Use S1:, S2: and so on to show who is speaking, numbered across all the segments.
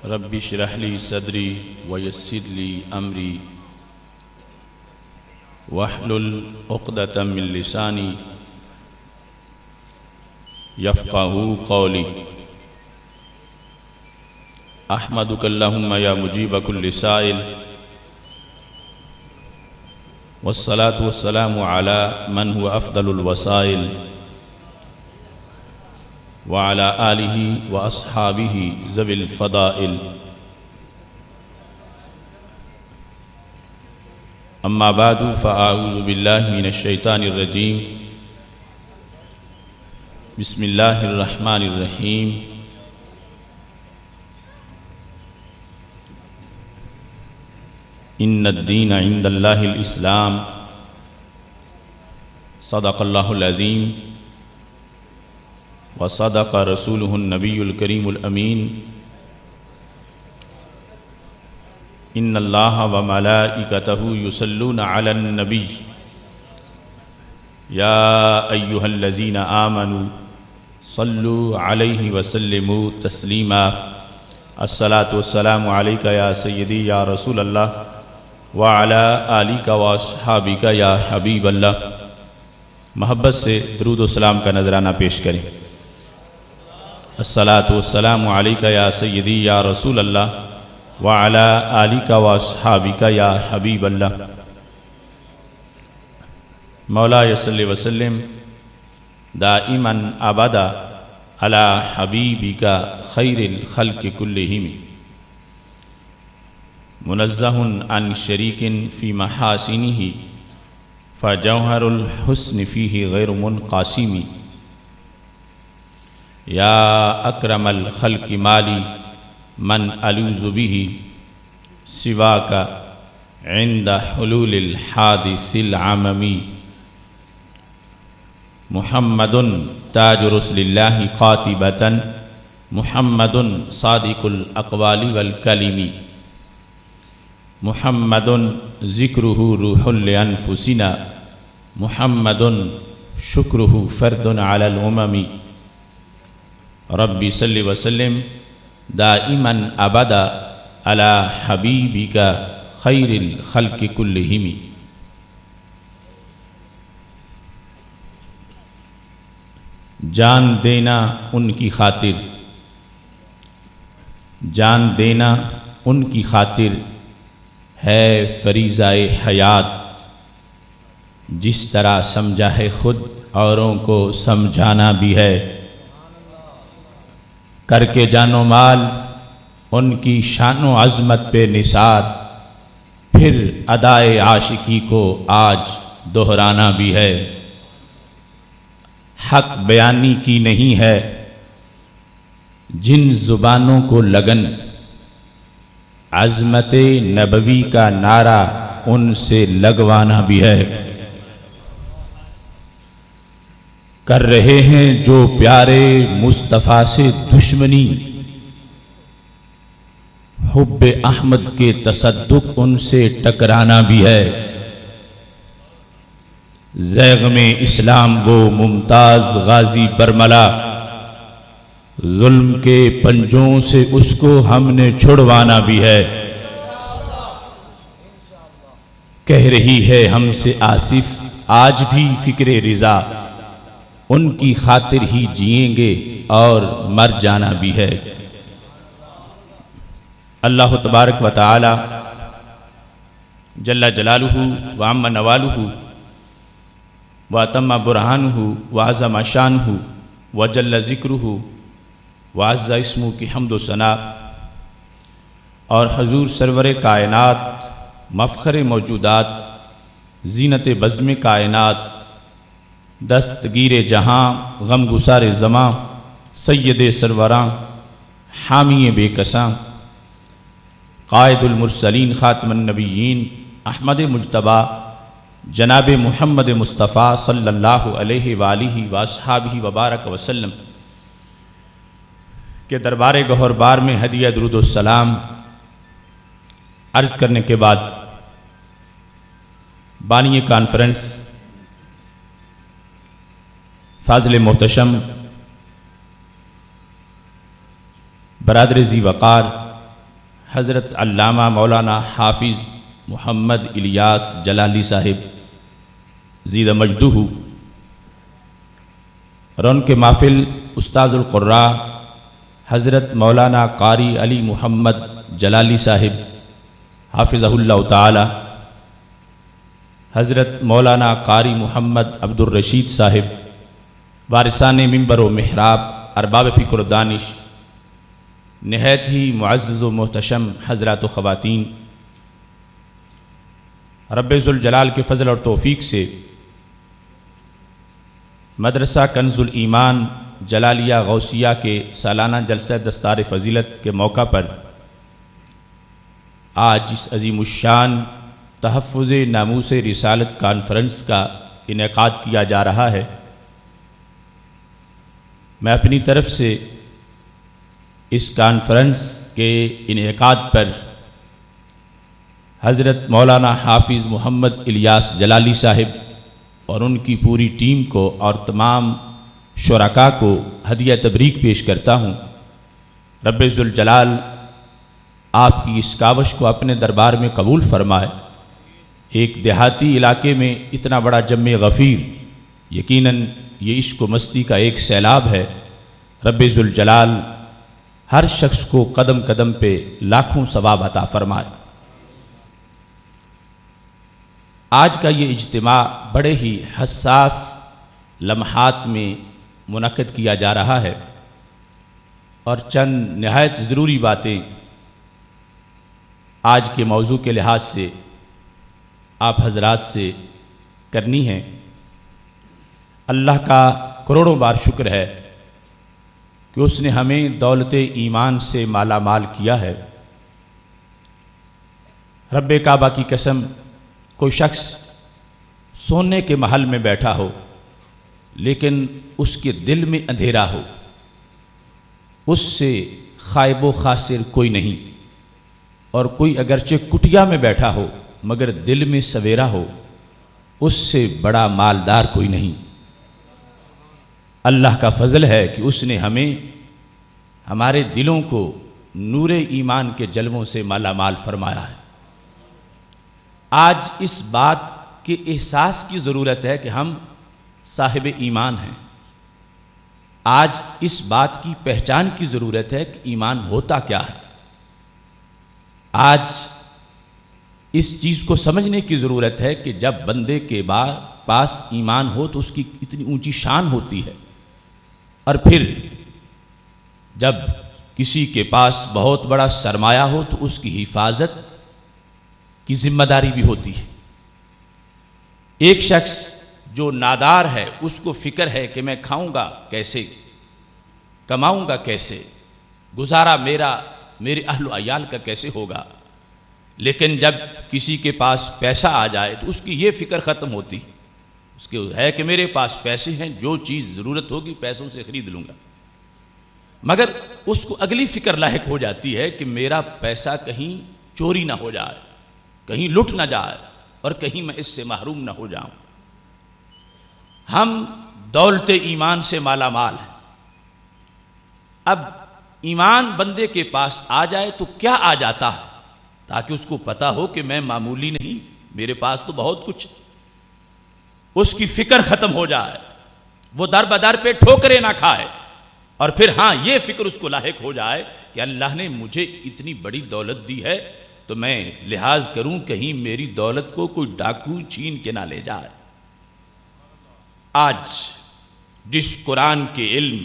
S1: رب اشرح لي صدري ويسر لي أمري واحلل عقدة من لساني يفقهوا قولي أحمدك اللهم يا مجيب كل سائل والصلاة والسلام على من هو أفضل الوسائل وعلى آله وأصحابه ذوي الفضائل أما بعد فأعوذ بالله من الشيطان الرجيم بسم الله الرحمن الرحيم إن الدين عند الله الإسلام صدق الله العظيم وصدق رسوله النبي الكريم الأمين إن الله وملائكته يصلون على النبي يا أيها الذين آمنوا صلوا عليه وسلموا تسليما الصلاة والسلام عليك يا سيدي يا رسول الله وعلى آلك وأصحابك يا حبيب الله. محبت سے درود و سلام کا نذرانہ پیش کریں. الصلاة والسلام علیک یا سیدی یا رسول اللہ وعلی آلک واصحابک یا حبیب اللہ. مولا صلی وسلم دائما ابدا علی حبیبک خیر الخلق کلہم منزہ عن شریک فی محاسنہ فجوہر الحسن فیہ غیر منقاسم. یا اکرم الخلق مالی من الوذ به سواک عند حلول الحادث العممی. محمد تاج رسل اللہ قاطبۃ محمد صادق الاقوال والکلم. محمد ذکرہ روح لانفسنا محمد شکرہ فرد علی الامم. ربی صلی وسلم دائما ابدا علی حبیبک خیر الخلق کلہم. جان دینا ان کی خاطر، جان دینا ان کی خاطر ہے فریضہ حیات. جس طرح سمجھا ہے خود اوروں کو سمجھانا بھی ہے. کر کے جان و مال ان کی شان و عظمت پہ نثار، پھر ادائے عاشقی کو آج دہرانا بھی ہے. حق بیانی کی نہیں ہے جن زبانوں کو لگن، عظمت نبوی کا نعرہ ان سے لگوانا بھی ہے. کر رہے ہیں جو پیارے مصطفیٰ سے دشمنی، حب احمد کے تصدق ان سے ٹکرانا بھی ہے. زیغ میں اسلام وہ ممتاز غازی برملا، ظلم کے پنجوں سے اس کو ہم نے چھڑوانا بھی ہے. کہہ رہی ہے ہم سے آصف آج بھی فکر رضا، ان کی خاطر ہی جئیں گے اور مر جانا بھی ہے. اللہ تبارک و تعالی جل جلالہ وعم نوالہ واتم برہانہ وعظم شانہ وجل ذکرہ وعز اسمہ کی حمد و ثنا، اور حضور سرور کائنات مفخر موجودات زینت بزم کائنات دستگیر جہاں غم گسار زماں سید سروراں حامی بے کساں قائد المرسلین خاتم النبیین احمد مجتبیٰ جناب محمد مصطفیٰ صلی اللہ علیہ وآلہ واصحابہ وبارک وسلم کے دربار گہر بار میں ہدیہ درود السلام عرض کرنے کے بعد بانی کانفرنس فاضل محتشم برادر ذی وقار حضرت علامہ مولانا حافظ محمد الیاس جلالی صاحب زید مجدہ اور ان کے محفل استاذ القراء حضرت مولانا قاری علی محمد جلالی صاحب حافظہ اللہ تعالی، حضرت مولانا قاری محمد عبد الرشید صاحب وارثان منبر و محراب، ارباب فکر و دانش، نہایت ہی معزز و محتشم حضرات و خواتین، رب ذوالجلال کے فضل اور توفیق سے مدرسہ کنز الایمان جلالیہ غوثیہ کے سالانہ جلسہ دستار فضیلت کے موقع پر آج اس عظیم الشان تحفظ ناموس رسالت کانفرنس کا انعقاد کیا جا رہا ہے۔ میں اپنی طرف سے اس کانفرنس کے انعقاد پر حضرت مولانا حافظ محمد الیاس جلالی صاحب اور ان کی پوری ٹیم کو اور تمام شرکاء کو ہدیہ تبریک پیش کرتا ہوں۔ رب ذوالجلال آپ کی اس کاوش کو اپنے دربار میں قبول فرمائے۔ ایک دیہاتی علاقے میں اتنا بڑا جمع غفیر، یقیناً یہ عشق و مستی کا ایک سیلاب ہے۔ رب ذوالجلال ہر شخص کو قدم قدم پہ لاکھوں ثواب عطا فرمائے۔ آج کا یہ اجتماع بڑے ہی حساس لمحات میں منعقد کیا جا رہا ہے اور چند نہایت ضروری باتیں آج کے موضوع کے لحاظ سے آپ حضرات سے کرنی ہیں۔ اللہ کا کروڑوں بار شکر ہے کہ اس نے ہمیں دولت ایمان سے مالا مال کیا ہے۔ رب کعبہ کی قسم، کوئی شخص سونے کے محل میں بیٹھا ہو لیکن اس کے دل میں اندھیرا ہو، اس سے خائب و خاسر کوئی نہیں، اور کوئی اگرچہ کٹیا میں بیٹھا ہو مگر دل میں سویرا ہو، اس سے بڑا مالدار کوئی نہیں۔ اللہ کا فضل ہے کہ اس نے ہمیں ہمارے دلوں کو نور ایمان کے جلووں سے مالا مال فرمایا ہے۔ آج اس بات کے احساس کی ضرورت ہے کہ ہم صاحب ایمان ہیں۔ آج اس بات کی پہچان کی ضرورت ہے کہ ایمان ہوتا کیا ہے۔ آج اس چیز کو سمجھنے کی ضرورت ہے کہ جب بندے کے پاس ایمان ہو تو اس کی اتنی اونچی شان ہوتی ہے، اور پھر جب کسی کے پاس بہت بڑا سرمایہ ہو تو اس کی حفاظت کی ذمہ داری بھی ہوتی ہے۔ ایک شخص جو نادار ہے اس کو فکر ہے کہ میں کھاؤں گا کیسے، کماؤں گا کیسے، گزارا میرے اہل و عیال کا کیسے ہوگا، لیکن جب کسی کے پاس پیسہ آ جائے تو اس کی یہ فکر ختم ہوتی، اس کے ہے کہ میرے پاس پیسے ہیں، جو چیز ضرورت ہوگی پیسوں سے خرید لوں گا، مگر اس کو اگلی فکر لاحق ہو جاتی ہے کہ میرا پیسہ کہیں چوری نہ ہو جائے، کہیں لٹ نہ جائے، اور کہیں میں اس سے محروم نہ ہو جاؤں۔ ہم دولت ایمان سے مالا مال ہیں۔ اب ایمان بندے کے پاس آ جائے تو کیا آ جاتا ہے، تاکہ اس کو پتا ہو کہ میں معمولی نہیں، میرے پاس تو بہت کچھ ہے۔ اس کی فکر ختم ہو جائے، وہ در بدر پہ ٹھوکریں نہ کھائے، اور پھر ہاں یہ فکر اس کو لاحق ہو جائے کہ اللہ نے مجھے اتنی بڑی دولت دی ہے تو میں لحاظ کروں کہیں میری دولت کو کوئی ڈاکو چھین کے نہ لے جائے۔ آج جس قرآن کے علم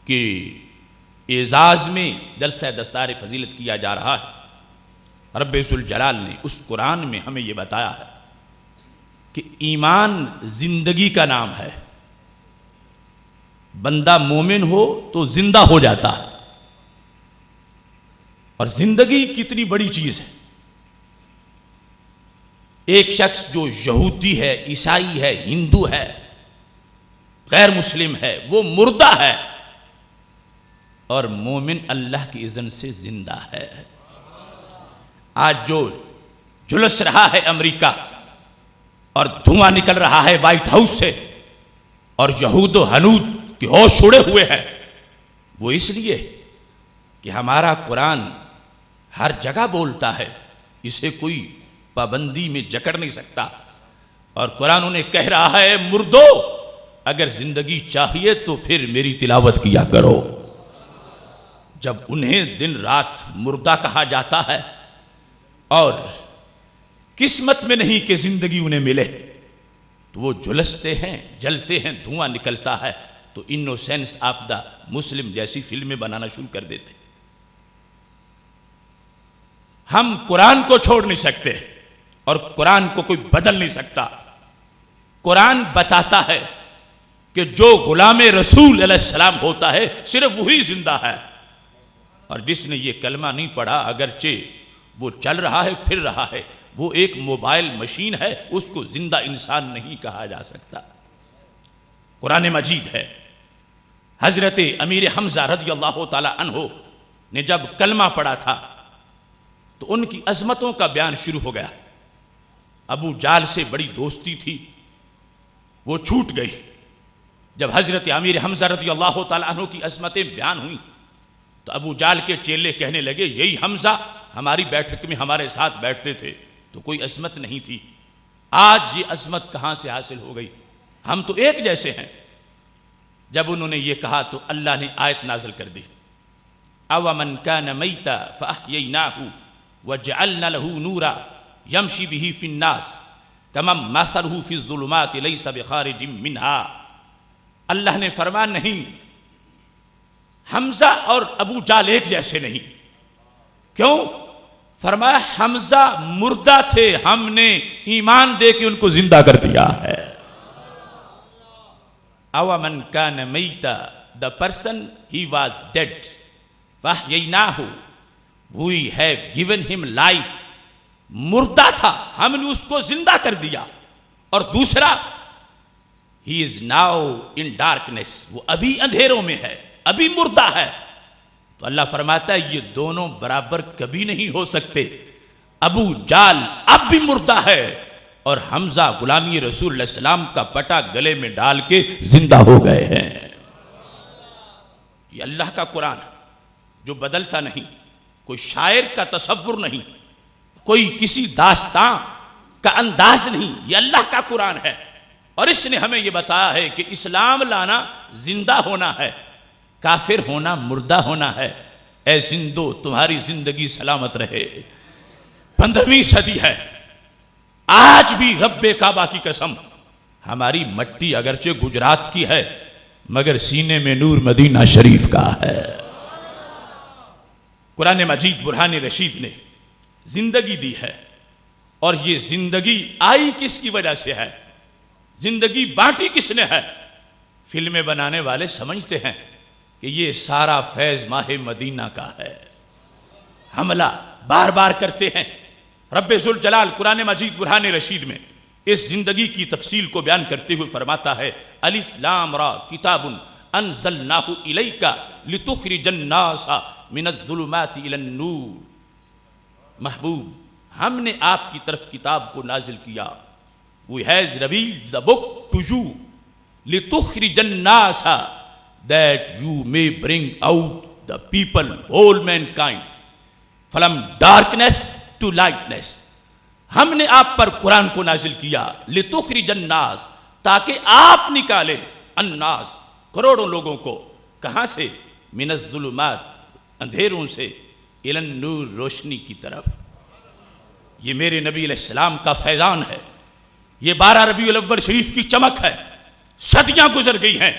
S1: کے اعزاز میں جلسہ دستار فضیلت کیا جا رہا ہے، رب ذوالجلال نے اس قرآن میں ہمیں یہ بتایا ہے کہ ایمان زندگی کا نام ہے۔ بندہ مومن ہو تو زندہ ہو جاتا ہے، اور زندگی کتنی بڑی چیز ہے۔ ایک شخص جو یہودی ہے، عیسائی ہے، ہندو ہے، غیر مسلم ہے، وہ مردہ ہے، اور مومن اللہ کی اذن سے زندہ ہے۔ آج جو جھلس رہا ہے امریکہ اور دھواں نکل رہا ہے وائٹ ہاؤس سے، اور یہود و ہنود کے ہوش اڑے ہوئے ہیں، وہ اس لیے کہ ہمارا قرآن ہر جگہ بولتا ہے، اسے کوئی پابندی میں جکڑ نہیں سکتا. اور قرآن انہیں کہہ رہا ہے مردو اگر زندگی چاہیے تو پھر میری تلاوت کیا کرو. جب انہیں دن رات مردہ کہا جاتا ہے اور قسمت میں نہیں کہ زندگی انہیں ملے تو وہ جھلستے ہیں، جلتے ہیں، دھواں نکلتا ہے تو انوسینس آف دا مسلم جیسی فلمیں بنانا شروع کر دیتے. ہم قرآن کو چھوڑ نہیں سکتے اور قرآن کو کوئی بدل نہیں سکتا. قرآن بتاتا ہے کہ جو غلام رسول علیہ السلام ہوتا ہے صرف وہی زندہ ہے، اور جس نے یہ کلمہ نہیں پڑھا اگرچہ وہ چل رہا ہے، پھر رہا ہے، وہ ایک موبائل مشین ہے، اس کو زندہ انسان نہیں کہا جا سکتا. قرآن مجید ہے. حضرت امیر حمزہ رضی اللہ تعالی عنہ نے جب کلمہ پڑھا تھا تو ان کی عظمتوں کا بیان شروع ہو گیا. ابو جال سے بڑی دوستی تھی، وہ چھوٹ گئی. جب حضرت امیر حمزہ رضی اللہ تعالی عنہ کی عظمتیں بیان ہوئیں تو ابو جال کے چیلے کہنے لگے یہی حمزہ ہماری بیٹھک میں ہمارے ساتھ بیٹھتے تھے تو کوئی عظمت نہیں تھی، آج یہ عظمت کہاں سے حاصل ہو گئی، ہم تو ایک جیسے ہیں. جب انہوں نے یہ کہا تو اللہ نے آیت نازل کر دی، اَوَمَنْ كَانَ مَيْتًا فَأَحْيَيْنَاهُ وَجَعَلْنَا لَهُ نُورًا يَمْشِي بِهِ فِي النَّاسِ كَمَنْ مَثَلُهُ فِي الظُّلُمَاتِ لَيْسَ بِخَارِجٍ مِّنْهَا. اللہ نے فرمایا نہیں، حمزہ اور ابو جال ایک جیسے نہیں. کیوں؟ فرمایا حمزہ مردہ تھے، ہم نے ایمان دے کے ان کو زندہ کر دیا ہے. اَوَمَنْ كَانَ مَيْتًا the person he was dead فَأَحْيَيْنَاهُ we have given him life. مردہ تھا، ہم نے اس کو زندہ کر دیا. اور دوسرا he is now in darkness وہ ابھی اندھیروں میں ہے، ابھی مردہ ہے. تو اللہ فرماتا ہے یہ دونوں برابر کبھی نہیں ہو سکتے. ابو جال اب بھی مردہ ہے اور حمزہ غلامی رسول اللہ علیہ السلام کا پٹا گلے میں ڈال کے زندہ ہو گئے ہیں. یہ اللہ کا قرآن جو بدلتا نہیں، کوئی شاعر کا تصور نہیں، کوئی کسی داستان کا انداز نہیں، یہ اللہ کا قرآن ہے. اور اس نے ہمیں یہ بتایا ہے کہ اسلام لانا زندہ ہونا ہے، کافر ہونا مردہ ہونا ہے. اے زندو تمہاری زندگی سلامت رہے. 15ویں صدی ہے، آج بھی رب کعبہ کی قسم ہماری مٹی اگرچہ گجرات کی ہے مگر سینے میں نور مدینہ شریف کا ہے. قرآن مجید برہان رشید نے زندگی دی ہے، اور یہ زندگی آئی کس کی وجہ سے ہے، زندگی بانٹی کس نے ہے. فلمیں بنانے والے سمجھتے ہیں کہ یہ سارا فیض ماہ مدینہ کا ہے، حملہ بار بار کرتے ہیں. رب ذوالجلال قرآن مجید برہان رشید میں اس زندگی کی تفصیل کو بیان کرتے ہوئے فرماتا ہے الف لام را کتاب انزلناہ الیک لتخرج الناس من الظلمات الی النور. محبوب ہم نے آپ کی طرف کتاب کو نازل کیا. We has revealed the book to you لتخرج الناس that you may bring out the people, whole mankind, from darkness to lightness. ہم نے آپ پر قرآن کو نازل کیا لتخرج الناس تاکہ آپ نکالے الناس کروڑوں لوگوں کو کہاں سے، من الظلمات اندھیروں سے، الی النور روشنی کی طرف. یہ میرے نبی علیہ السلام کا فیضان ہے، یہ 12 ربیع الاول شریف کی چمک ہے. صدیاں گزر گئی ہیں،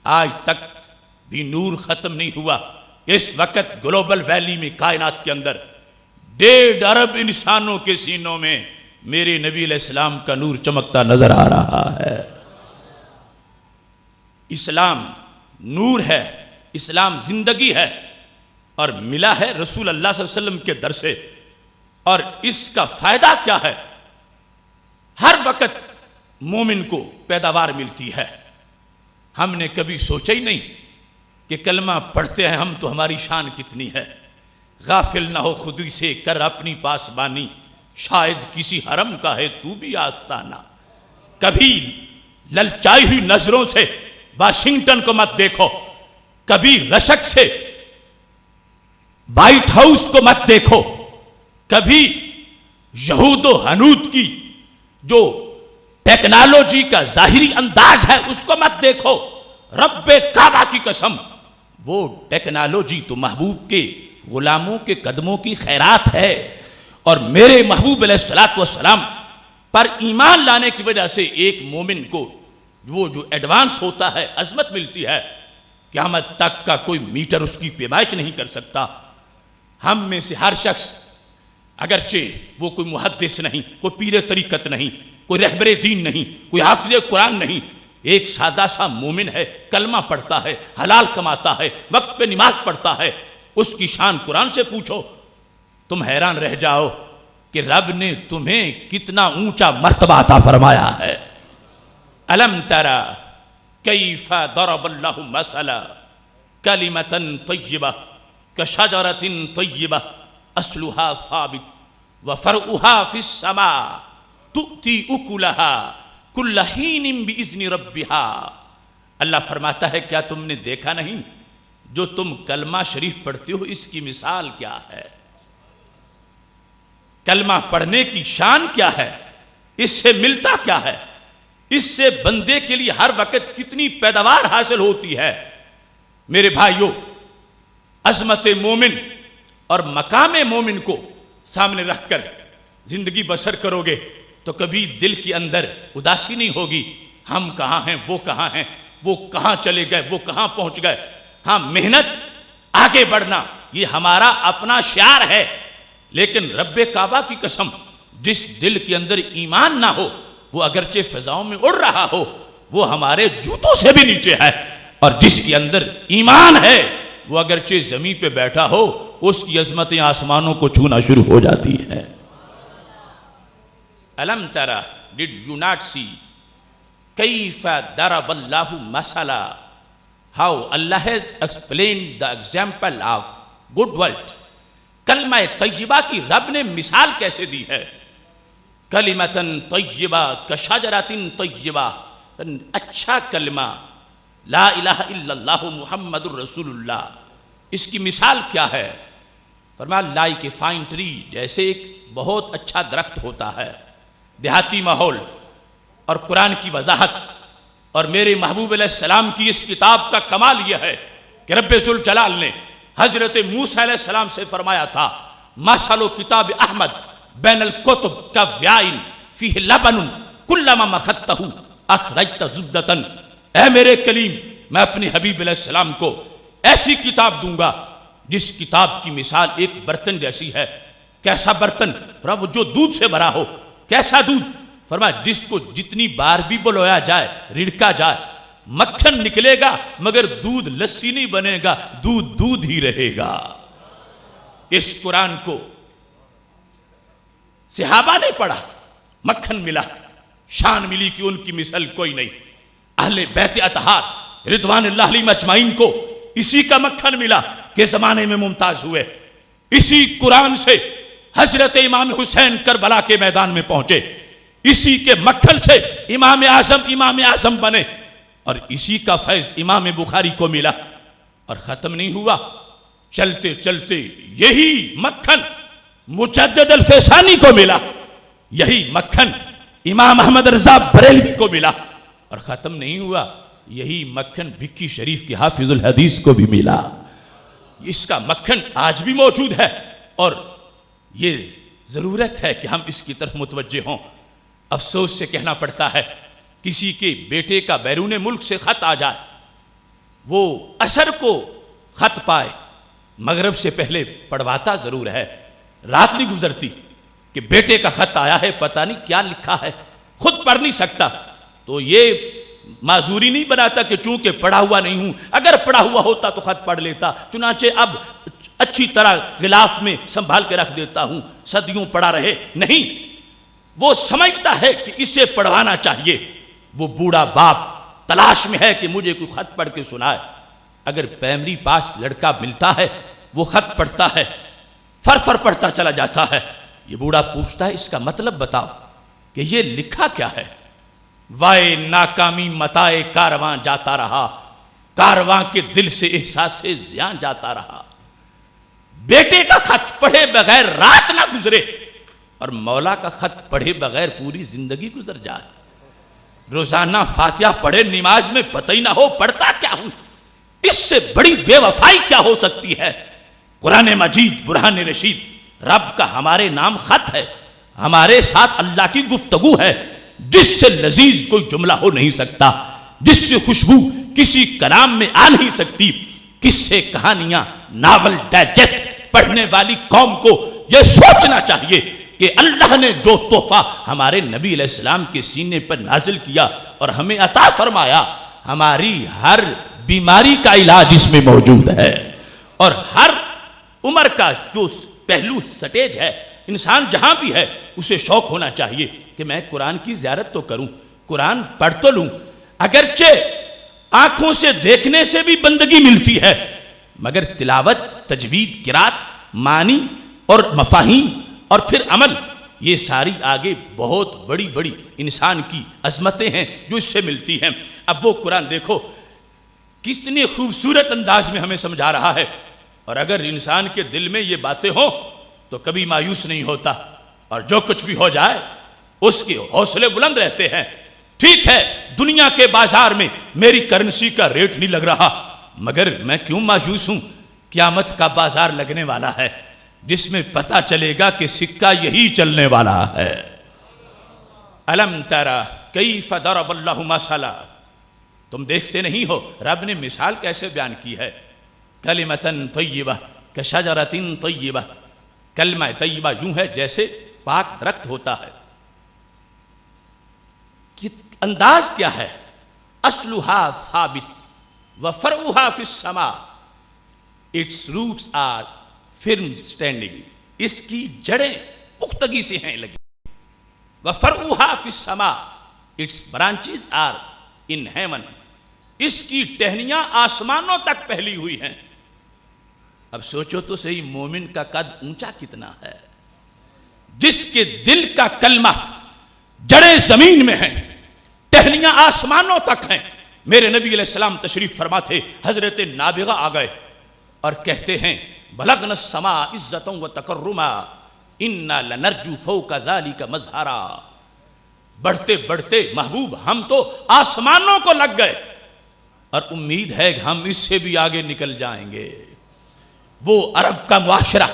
S1: آج تک بھی نور ختم نہیں ہوا. اس وقت گلوبل ویلی میں کائنات کے اندر 1.5 ارب انسانوں کے سینوں میں میرے نبی علیہ السلام کا نور چمکتا نظر آ رہا ہے. اسلام نور ہے، اسلام زندگی ہے، اور ملا ہے رسول اللہ صلی اللہ علیہ وسلم کے در سے. اور اس کا فائدہ کیا ہے؟ ہر وقت مومن کو پیداوار ملتی ہے. ہم نے کبھی سوچا ہی نہیں کہ کلمہ پڑھتے ہیں ہم تو ہماری شان کتنی ہے. غافل نہ ہو خودی سے کر اپنی پاسبانی، شاید کسی حرم کا ہے تو بھی آستانہ. کبھی للچائی ہوئی نظروں سے واشنگٹن کو مت دیکھو، کبھی رشک سے وائٹ ہاؤس کو مت دیکھو، کبھی یہود و ہنود کی جو ٹیکنالوجی کا ظاہری انداز ہے اس کو مت دیکھو، رب کعبہ کی قسم وہ ٹیکنالوجی تو محبوب کے غلاموں کے قدموں کی خیرات ہے، اور میرے محبوب علیہ الصلوۃ والسلام پر ایمان لانے کی وجہ سے ایک مومن کو وہ جو ایڈوانس ہوتا ہے، عظمت ملتی ہے، قیامت تک کا کوئی میٹر اس کی پیمائش نہیں کر سکتا۔ ہم میں سے ہر شخص اگرچہ وہ کوئی محدث نہیں، کوئی پیر طریقت نہیں، کوئی رہبر دین نہیں، کوئی حافظ قرآن نہیں، ایک سادہ سا مومن ہے، کلمہ پڑھتا ہے، حلال کماتا ہے، وقت پہ نماز پڑھتا ہے، اس کی شان قرآن سے پوچھو، تم حیران رہ جاؤ کہ رب نے تمہیں کتنا اونچا مرتبہ عطا فرمایا ہے۔ الم تری کیف ضرب اللہ مثلا کلمۃ طیبہ کشجرۃ طیبہ اصلها ثابت وفرعها فی السماء تؤتی اکلها کل حین باذن ربها۔ اللہ فرماتا ہے کیا تم نے دیکھا نہیں جو تم کلمہ شریف پڑھتے ہو اس کی مثال کیا ہے؟ کلمہ پڑھنے کی شان کیا ہے؟ اس سے ملتا کیا ہے؟ اس سے بندے کے لیے ہر وقت کتنی پیداوار حاصل ہوتی ہے۔ میرے بھائیوں، عظمت مومن اور مقام مومن کو سامنے رکھ کر زندگی بسر کرو گے تو کبھی دل کے اندر اداسی نہیں ہوگی، ہم کہاں ہیں، وہ کہاں ہیں، وہ کہاں چلے گئے، وہ کہاں پہنچ گئے۔ ہاں، محنت، آگے بڑھنا یہ ہمارا اپنا شعار ہے، لیکن رب کعبہ کی قسم جس دل کے اندر ایمان نہ ہو وہ اگرچہ فضاؤں میں اڑ رہا ہو وہ ہمارے جوتوں سے بھی نیچے ہے، اور جس کے اندر ایمان ہے وہ اگرچہ زمین پہ بیٹھا ہو اس کی عظمتیں آسمانوں کو چھونا شروع ہو جاتی ہے۔ الم تری ڈڈ یو ناٹ سی کیف ضرب اللہ مثلا how Allah has explained the example of good word. کلمہ طیبہ کی رب نے مثال کیسے دی ہے؟ کلمۃ طیبہ کشجرۃ طیبہ، اچھا کلمہ لا الہ الا اللہ محمد الرسول اللہ، اس کی مثال کیا ہے؟ فرمایا لائک اے فائن ٹری، جیسے ایک بہت اچھا درخت ہوتا ہے، دیہاتی ماحول اور قرآن کی وضاحت اور میرے محبوب علیہ السلام کی اس کتاب کا کمال یہ ہے کہ رب ذوالجلال نے حضرت موسیٰ علیہ السلام سے فرمایا تھا مثل کتاب احمد بین الکتب کویائن فیہ لبن کلما مخدتہ اخرجت زبدۃ۔ اے میرے کلیم، میں اپنے حبیب علیہ السلام کو ایسی کتاب دوں گا جس کتاب کی مثال ایک برتن جیسی ہے۔ کیسا برتن؟ فرمایا وہ جو دودھ سے بھرا ہو۔ کیسا دودھ؟ فرمایا جس کو جتنی بار بھی بلویا جائے، رڑکا جائے، مکھن نکلے گا مگر دودھ لسی نہیں بنے گا، دودھ دودھ ہی رہے گا۔ اس قرآن کو صحابہ نے پڑھا، مکھن ملا، شان ملی کہ ان کی مثل کوئی نہیں۔ اہل بیت اطہار رضوان اللہ علیہم اجمعین کو اسی کا مکھن ملا کہ زمانے میں ممتاز ہوئے۔ اسی قرآن سے حضرت امام حسین کربلا کے میدان میں پہنچے، اسی کے مکھن سے امام اعظم بنے، اور اسی کا فیض امام بخاری کو ملا۔ اور ختم نہیں ہوا، چلتے چلتے یہی مکھن مجدد الفیسانی کو ملا، یہی مکھن امام احمد رضا بریلوی کو ملا، اور ختم نہیں ہوا، یہی مکھن بھکی شریف کے حافظ الحدیث کو بھی ملا۔ اس کا مکھن آج بھی موجود ہے، اور یہ ضرورت ہے کہ ہم اس کی طرف متوجہ ہوں۔ افسوس سے کہنا پڑتا ہے کسی کے بیٹے کا بیرون ملک سے خط آ جائے، وہ عصر کو خط پائے، مغرب سے پہلے پڑھواتا ضرور ہے، رات نہیں گزرتی کہ بیٹے کا خط آیا ہے، پتہ نہیں کیا لکھا ہے، خود پڑھ نہیں سکتا، تو یہ معذوری نہیں بناتا کہ چونکہ پڑھا ہوا نہیں ہوں، اگر پڑھا ہوا ہوتا تو خط پڑھ لیتا، چنانچہ اب اچھی طرح غلاف میں سنبھال کے رکھ دیتا ہوں، صدیوں پڑھا رہے۔ نہیں، وہ سمجھتا ہے کہ اسے پڑھوانا چاہیے۔ وہ بوڑھا باپ تلاش میں ہے کہ مجھے کوئی خط پڑھ کے سنائے۔ اگر پرائمری پاس لڑکا ملتا ہے، وہ خط پڑھتا ہے، فر پڑھتا چلا جاتا ہے، یہ بوڑھا پوچھتا ہے اس کا مطلب بتاؤ کہ یہ لکھا کیا ہے؟ وائے ناکامی متائے کارواں جاتا رہا، کارواں کے دل سے احساس زیاں جاتا رہا، بیٹے کا خط پڑھے بغیر رات نہ گزرے اور مولا کا خط پڑھے بغیر پوری زندگی گزر جائے. روزانہ فاتحہ پڑھے نماز میں پتہ ہی نہ ہو پڑھتا کیا ہوں. اس سے بڑی بے وفائی کیا ہو سکتی ہے. قرآن مجید برہان رشید رب کا ہمارے نام خط ہے, ہمارے ساتھ اللہ کی گفتگو ہے, جس سے لذیذ کوئی جملہ ہو نہیں سکتا, جس سے خوشبو کسی کلام میں آ نہیں سکتی. قصے کہانیاں ناول ڈائجسٹ پڑھنے والی قوم کو یہ سوچنا چاہیے کہ اللہ نے جو تحفہ ہمارے نبی علیہ السلام کے سینے پر نازل کیا اور ہمیں عطا فرمایا, ہماری ہر بیماری کا علاج اس میں موجود ہے. اور ہر عمر کا جو پہلو سٹیج ہے, انسان جہاں بھی ہے اسے شوق ہونا چاہیے کہ میں قرآن کی زیارت تو کروں, قرآن پڑھ تو لوں. اگرچہ آنکھوں سے دیکھنے سے بھی بندگی ملتی ہے, مگر تلاوت, تجوید, قرات, معنی اور مفاہیم اور پھر عمل, یہ ساری آگے بہت بڑی بڑی انسان کی عظمتیں ہیں جو اس سے ملتی ہیں. اب وہ قرآن دیکھو کتنے خوبصورت انداز میں ہمیں سمجھا رہا ہے, اور اگر انسان کے دل میں یہ باتیں ہوں تو کبھی مایوس نہیں ہوتا, اور جو کچھ بھی ہو جائے اس کے حوصلے بلند رہتے ہیں. ٹھیک ہے دنیا کے بازار میں میری کرنسی کا ریٹ نہیں لگ رہا, مگر میں کیوں مایوس ہوں. قیامت کا بازار لگنے والا ہے جس میں پتہ چلے گا کہ سکہ یہی چلنے والا ہے. الم ترى کیف ضرب اللہ مثلا, تم دیکھتے نہیں ہو رب نے مثال کیسے بیان کی ہے. کلمۃ طیبہ کشجرۃ طیبہ, کلمہ طیبہ یوں ہے جیسے پاک درخت ہوتا ہے. انداز کیا ہے, اصلها ثابت وفرعها فی السماء, its roots are firm standing, اس کی جڑیں پختگی سے ہیں لگی. وفرعها فی السماء, its branches are in heaven, اس کی ٹہنیاں آسمانوں تک پھیلی ہوئی ہیں. اب سوچو تو صحیح مومن کا قد اونچا کتنا ہے, جس کے دل کا کلمہ جڑیں زمین میں ہیں, ٹہنیاں آسمانوں تک ہیں. میرے نبی علیہ السلام تشریف فرما تھے, حضرت نابغہ آ گئے اور کہتے ہیں بلغنا السماء عزتا و تکرما انا لنرجو فوق ذلك مظہرا. بڑھتے بڑھتے محبوب ہم تو آسمانوں کو لگ گئے اور امید ہے کہ ہم اس سے بھی آگے نکل جائیں گے. وہ عرب کا معاشرہ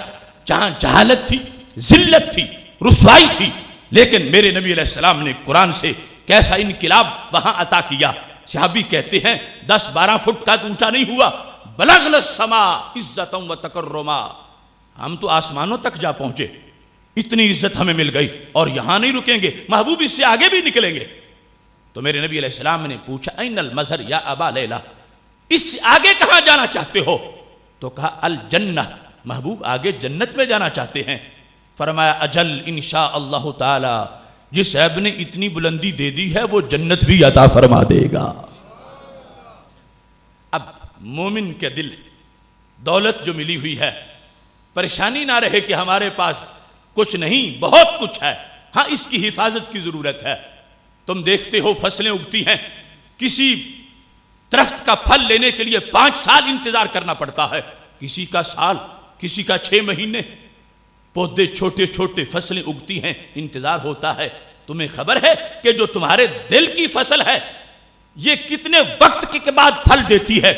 S1: جہاں جہالت تھی, ذلت تھی, رسوائی تھی, لیکن میرے نبی علیہ السلام نے قرآن سے کیسا انقلاب وہاں عطا کیا. صحابی کہتے ہیں 10-12 فٹ کا اونچا نہیں ہوا, بلغنا السماء عزتا و تکرما, ہم تو آسمانوں تک جا پہنچے, اتنی عزت ہمیں مل گئی اور یہاں نہیں رکیں گے, محبوب اس سے آگے بھی نکلیں گے. تو میرے نبی علیہ السلام نے پوچھا این المظہر یا ابا لیلہ, اس سے آگے کہاں جانا چاہتے ہو؟ تو کہا الجنہ, محبوب آگے جنت میں جانا چاہتے ہیں. فرمایا اجل انشاء اللہ تعالی, جس رب نے اتنی بلندی دے دی ہے وہ جنت بھی عطا فرما دے گا. اب مومن کے دل دولت جو ملی ہوئی ہے, پریشانی نہ رہے کہ ہمارے پاس کچھ نہیں, بہت کچھ ہے. ہاں اس کی حفاظت کی ضرورت ہے. تم دیکھتے ہو فصلیں اگتی ہیں, کسی درخت کا پھل لینے کے لیے 5 سال انتظار کرنا پڑتا ہے, کسی کا سال, کسی کا 6 مہینے. پودے چھوٹے چھوٹے فصلیں اگتی ہیں, انتظار ہوتا ہے. تمہیں خبر ہے کہ جو تمہارے دل کی فصل ہے یہ کتنے وقت کے بعد پھل دیتی ہے؟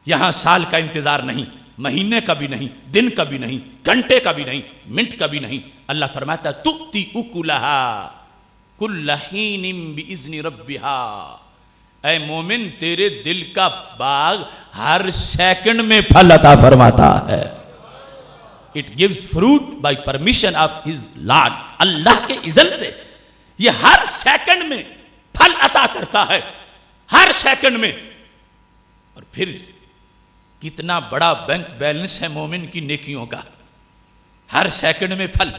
S1: یہاں سال کا انتظار نہیں, مہینے کا بھی نہیں, دن کا بھی نہیں, گھنٹے کا بھی نہیں, منٹ کا بھی نہیں. اللہ فرماتا تؤتی اکلہا کل حین باذن ربہا. اے مومن تیرے دل کا باغ ہر سیکنڈ میں پھل عطا فرماتا ہے. It gives fruit by permission of his Lord. اللہ کے اذن سے یہ ہر سیکنڈ میں پھل عطا کرتا ہے, ہر سیکنڈ میں. اور پھر کتنا بڑا بینک بیلنس ہے مومن کی نیکیوں کا, ہر سیکنڈ میں پھل.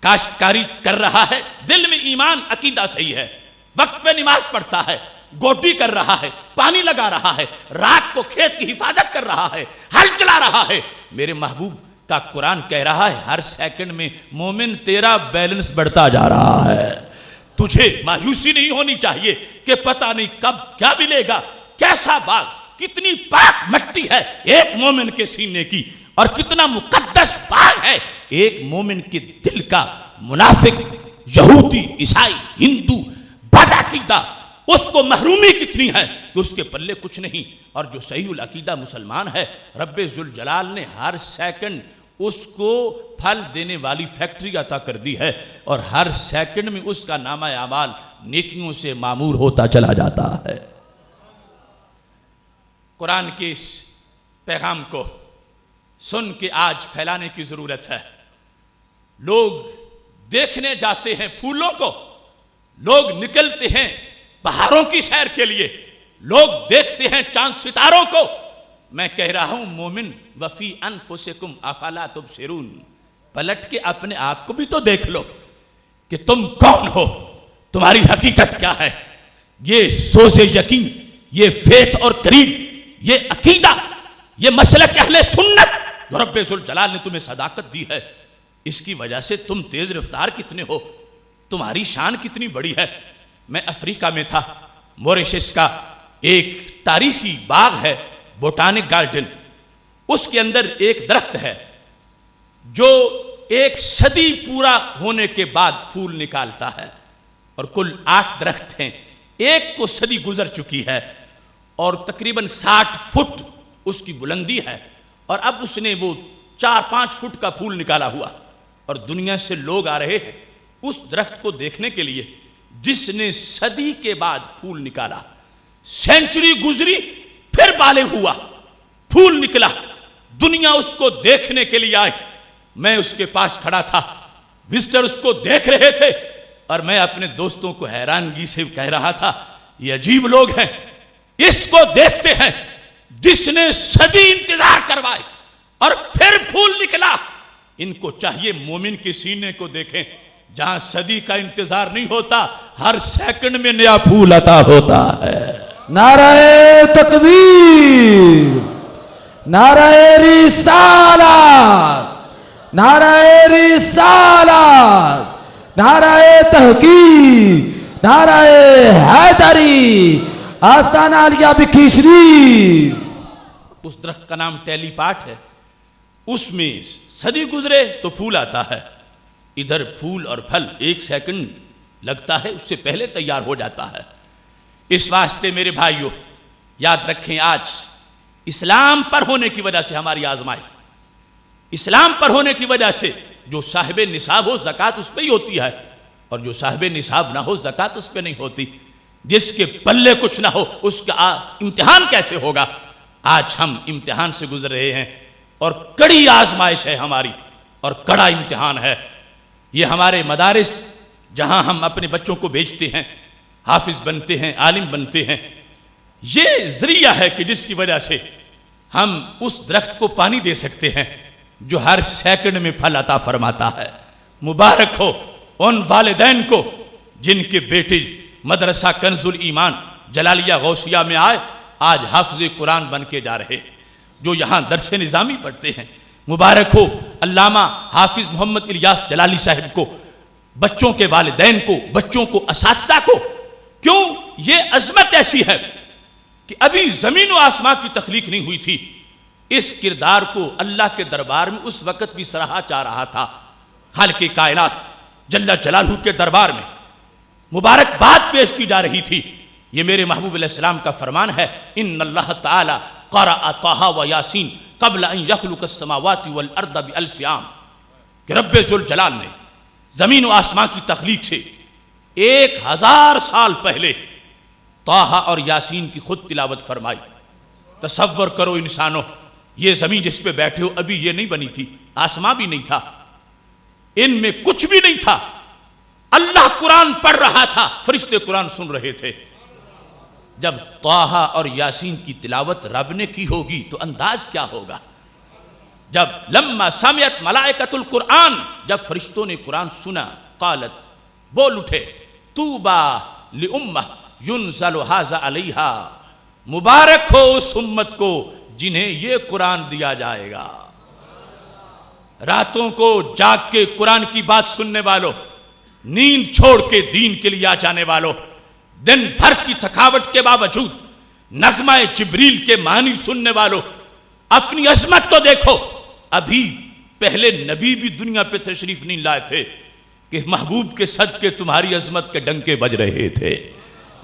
S1: کاشتکاری کر رہا ہے, دل میں ایمان عقیدہ صحیح ہے, وقت پہ نماز پڑھتا ہے, گوڈی کر رہا ہے, پانی لگا رہا ہے, رات کو کھیت کی حفاظت کر رہا ہے, ہل چلا رہا ہے. میرے محبوب کا قرآن کہہ رہا ہے ہر سیکنڈ میں مومن تیرا بیلنس بڑھتا جا رہا ہے. تجھے مایوسی نہیں ہونی چاہیے کہ پتہ نہیں کب کیا ملے گا. کیسا باغ, کتنی پاک مٹی ہے ایک مومن کے سینے کی, اور کتنا مقدس باغ ہے ایک مومن کے دل کا. منافق، یہودی، عیسائی، ہندو، بدعقیدہ، اس کو محرومی کتنی ہے کہ اس کے پلے کچھ نہیں. اور جو صحیح العقیدہ مسلمان ہے، رب ذوالجلال نے ہر سیکنڈ اس کو پھل دینے والی فیکٹری عطا کر دی ہے، اور ہر سیکنڈ میں اس کا نامہ اعمال نیکیوں سے معمور ہوتا چلا جاتا ہے. قرآن کے اس پیغام کو سن کے آج پھیلانے کی ضرورت ہے. لوگ دیکھنے جاتے ہیں پھولوں کو، لوگ نکلتے ہیں پہاڑوں کی سیر کے لیے، لوگ دیکھتے ہیں چاند ستاروں کو. میں کہہ رہا ہوں مومن وفی انفسکم افلا تبصرون، پلٹ کے اپنے آپ کو بھی تو دیکھ لو کہ تم کون ہو، تمہاری حقیقت کیا ہے. یہ سوز یقین، یہ فیت اور کریڈ، یہ عقیدہ، یہ مسلک اہل سنت جو رب ذوالجلال نے تمہیں صداقت دی ہے، اس کی وجہ سے تم تیز رفتار کتنے ہو، تمہاری شان کتنی بڑی ہے. میں افریقہ میں تھا، موریشس کا ایک تاریخی باغ ہے بوٹانک گارڈن. اس کے اندر ایک درخت ہے جو 1 صدی پورا ہونے کے بعد پھول نکالتا ہے، اور کل 8 درخت ہیں. ایک کو صدی گزر چکی ہے اور تقریباً 60 فٹ اس کی بلندی ہے، اور اب اس نے وہ 4-5 فٹ کا پھول نکالا ہوا، اور دنیا سے لوگ آ رہے ہیں اس درخت کو دیکھنے کے لیے جس نے صدی کے بعد پھول نکالا. سینچری گزری پھر بالغ ہوا، پھول نکلا، دنیا اس کو دیکھنے کے لیے آئی. میں اس کے پاس کھڑا تھا، وزٹر اس کو دیکھ رہے تھے، اور میں اپنے دوستوں کو حیرانگی سے کہہ رہا تھا یہ عجیب لوگ ہیں، اس کو دیکھتے ہیں جس نے صدی انتظار کروائے اور پھر پھول نکلا. ان کو چاہیے مومن کے سینے کو دیکھیں، جہاں صدی کا انتظار نہیں ہوتا، ہر سیکنڈ میں نیا پھول عطا ہوتا ہے.
S2: نعرہ تکبیر، نعرہ رسالت، نعرہ رسالت، نعرہ تحقیق، نعرہ حیدری، آستانہ عالیہ بکھی شریف.
S1: اس درخت کا نام ٹیلی پاٹ ہے. اس میں صدی گزرے تو پھول آتا ہے. ادھر پھول اور پھل 1 سیکنڈ لگتا ہے، اس سے پہلے تیار ہو جاتا ہے. اس واسطے میرے بھائیوں یاد رکھیں، آج اسلام پر ہونے کی وجہ سے ہماری آزمائش، اسلام پر ہونے کی وجہ سے جو صاحب نصاب ہو زکوٰۃ اس پہ ہی ہوتی ہے، اور جو صاحب نصاب نہ ہو زکوٰۃ اس پہ نہیں ہوتی. جس کے پلے کچھ نہ ہو اس کا امتحان کیسے ہوگا. آج ہم امتحان سے گزر رہے ہیں، اور کڑی آزمائش ہے ہماری، اور کڑا امتحان ہے. یہ ہمارے مدارس جہاں ہم اپنے بچوں کو بھیجتے ہیں، حافظ بنتے ہیں، عالم بنتے ہیں، یہ ذریعہ ہے کہ جس کی وجہ سے ہم اس درخت کو پانی دے سکتے ہیں جو ہر سیکنڈ میں پھل عطا فرماتا ہے. مبارک ہو ان والدین کو جن کے بیٹے مدرسہ کنز الایمان جلالیہ غوثیہ میں آئے، آج حافظ قرآن بن کے جا رہے ہیں، جو یہاں درس نظامی پڑھتے ہیں. مبارک ہو علامہ حافظ محمد الیاس جلالی صاحب کو، بچوں کے والدین کو، بچوں کو، اساتذہ کو. کیوں؟ یہ عظمت ایسی ہے کہ ابھی زمین و آسمان کی تخلیق نہیں ہوئی تھی. اس کردار کو اللہ کے دربار میں اس وقت بھی سراہا جا رہا تھا. خالق کائنات جل جلالہ کے دربار میں مبارکباد پیش کی جا رہی تھی. یہ میرے محبوب علیہ السلام کا فرمان ہے، ان اللہ تعالی قرأ طٰہٰ و یاسین قبل ان یخلق السماوات والارض بألف عام، کہ رب ذوالجلال نے زمین و آسمان کی تخلیق سے 1000 سال پہلے طٰہٰ اور یاسین کی خود تلاوت فرمائی. تصور کرو انسانوں، یہ زمین جس پہ بیٹھے ہو ابھی یہ نہیں بنی تھی، آسمان بھی نہیں تھا، ان میں کچھ بھی نہیں تھا. اللہ قرآن پڑھ رہا تھا، فرشتے قرآن سن رہے تھے. جب طٰہٰ اور یاسین کی تلاوت رب نے کی ہوگی تو انداز کیا ہوگا. جب لما سمعت ملائکۃ القرآن، جب فرشتوں نے قرآن سنا، قالت، بول اٹھے، طوبیٰ لأمہ ينزل ھذا علیہا، مبارک ہو اس امت کو جنہیں یہ قرآن دیا جائے گا. راتوں کو جاگ کے قرآن کی بات سننے والوں، نیند چھوڑ کے دین کے لیے آ جانے والوں، دن بھر کی تھکاوٹ کے باوجود نغمہ جبریل کے معنی سننے والوں، اپنی عظمت تو دیکھو. ابھی پہلے نبی بھی دنیا پہ تشریف نہیں لائے تھے کہ محبوب کے صدقے تمہاری عظمت کے ڈنکے بج رہے تھے.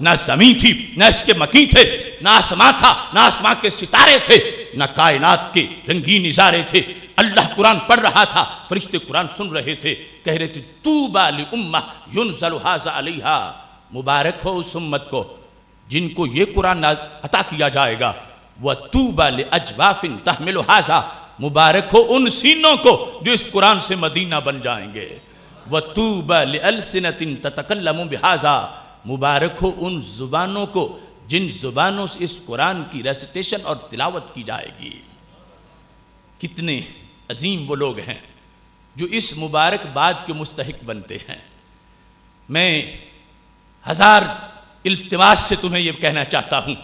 S1: نہ زمین تھی، نہ اس کے مکین تھے، نہ آسمان تھا، نہ آسمان کے ستارے تھے، نہ کائنات کے رنگین نظارے تھے. اللہ قرآن پڑھ رہا تھا، فرشتے قرآن سن رہے تھے، کہہ رہے تھے طوبیٰ لأمہ ینزل ھذا علیہا، مبارک ہو اس امت کو جن کو یہ قرآن عطا کیا جائے گا. وطوبیٰ لأجواف تحمل ھذا، مبارک ہو ان سینوں کو جو اس قرآن سے مدینہ بن جائیں گے. وطوبیٰ لألسنۃ تتکلم بھذا، مبارک ہو ان زبانوں کو جن زبانوں سے اس قرآن کی ریسیٹیشن اور تلاوت کی جائے گی. کتنے عظیم وہ لوگ ہیں جو اس مبارک بات کے مستحق بنتے ہیں. میں ہزار التماس سے تمہیں یہ کہنا چاہتا ہوں،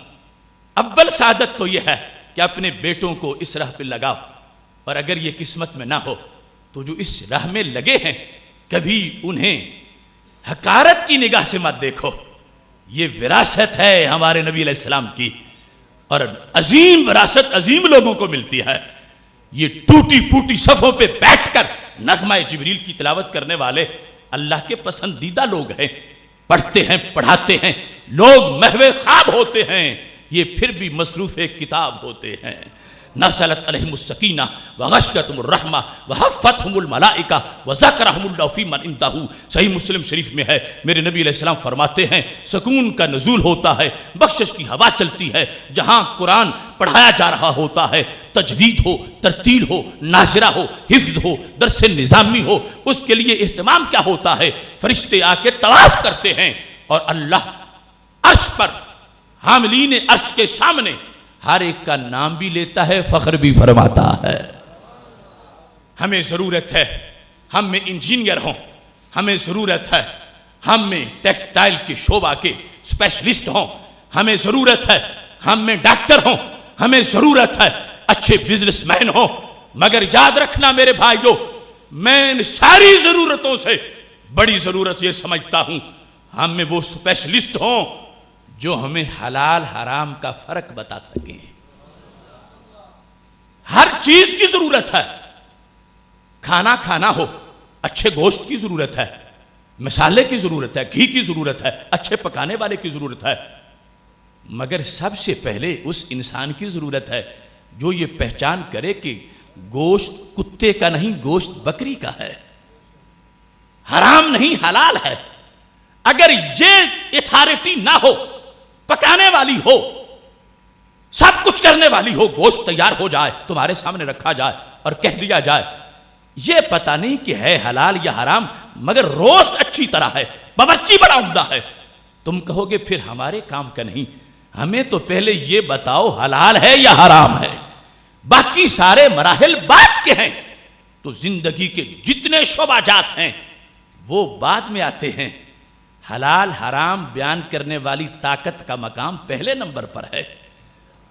S1: اول سعادت تو یہ ہے کہ اپنے بیٹوں کو اس راہ پہ لگاؤ، اور اگر یہ قسمت میں نہ ہو تو جو اس راہ میں لگے ہیں کبھی انہیں حقارت کی نگاہ سے مت دیکھو. یہ وراثت ہے ہمارے نبی علیہ السلام کی، اور عظیم وراثت عظیم لوگوں کو ملتی ہے. یہ ٹوٹی پوٹی صفوں پہ بیٹھ کر نغمہ جبریل کی تلاوت کرنے والے اللہ کے پسندیدہ لوگ ہیں. پڑھتے ہیں، پڑھاتے ہیں، لوگ محو خواب ہوتے ہیں، یہ پھر بھی مصروف کتاب ہوتے ہیں. نزلت علیہم السکینہ وغشیتہم الرحمہ وحفتہم الملائکہ وذکرہم اللہ فی من عندہ. صحیح مسلم شریف میں ہے، میرے نبی علیہ السلام فرماتے ہیں سکون کا نزول ہوتا ہے، بخشش کی ہوا چلتی ہے. جہاں قرآن پڑھایا جا رہا ہوتا ہے، تجوید ہو، ترتیل ہو، ناظرہ ہو، حفظ ہو، درس نظامی ہو، اس کے لیے اہتمام کیا ہوتا ہے؟ فرشتے آ کے طواف کرتے ہیں، اور اللہ عرش پر حاملین عرش کے سامنے ہر ایک کا نام بھی لیتا ہے، فخر بھی فرماتا ہے. ہمیں ضرورت ہے ہم میں انجینئر ہوں، ہمیں ضرورت ہے ہم میں ٹیکسٹائل کے شعبہ کے اسپیشلسٹ ہوں، ہمیں ضرورت ہے ہم میں ڈاکٹر ہوں، ہمیں ضرورت ہے اچھے بزنس مین ہوں. مگر یاد رکھنا میرے بھائیوں، میں ان ساری ضرورتوں سے بڑی ضرورت یہ سمجھتا ہوں ہم میں وہ اسپیشلسٹ ہوں جو ہمیں حلال حرام کا فرق بتا سکیں. ہر چیز کی ضرورت ہے. کھانا کھانا ہو، اچھے گوشت کی ضرورت ہے، مسالے کی ضرورت ہے، گھی کی ضرورت ہے، اچھے پکانے والے کی ضرورت ہے. مگر سب سے پہلے اس انسان کی ضرورت ہے جو یہ پہچان کرے کہ گوشت کتے کا نہیں، گوشت بکری کا ہے، حرام نہیں حلال ہے. اگر یہ اتھارٹی نہ ہو، پکانے والی ہو، سب کچھ کرنے والی ہو، گوشت تیار ہو جائے، تمہارے سامنے رکھا جائے اور کہہ دیا جائے یہ پتہ نہیں کہ ہے حلال یا حرام، مگر روسٹ اچھی طرح ہے، باورچی بڑا عمدہ ہے، تم کہو گے پھر ہمارے کام کا نہیں. ہمیں تو پہلے یہ بتاؤ حلال ہے یا حرام ہے، باقی سارے مراحل بعد کے ہیں. تو زندگی کے جتنے شعبہ جات ہیں وہ بعد میں آتے ہیں. حلال حرام بیان کرنے والی طاقت کا مقام پہلے نمبر پر ہے،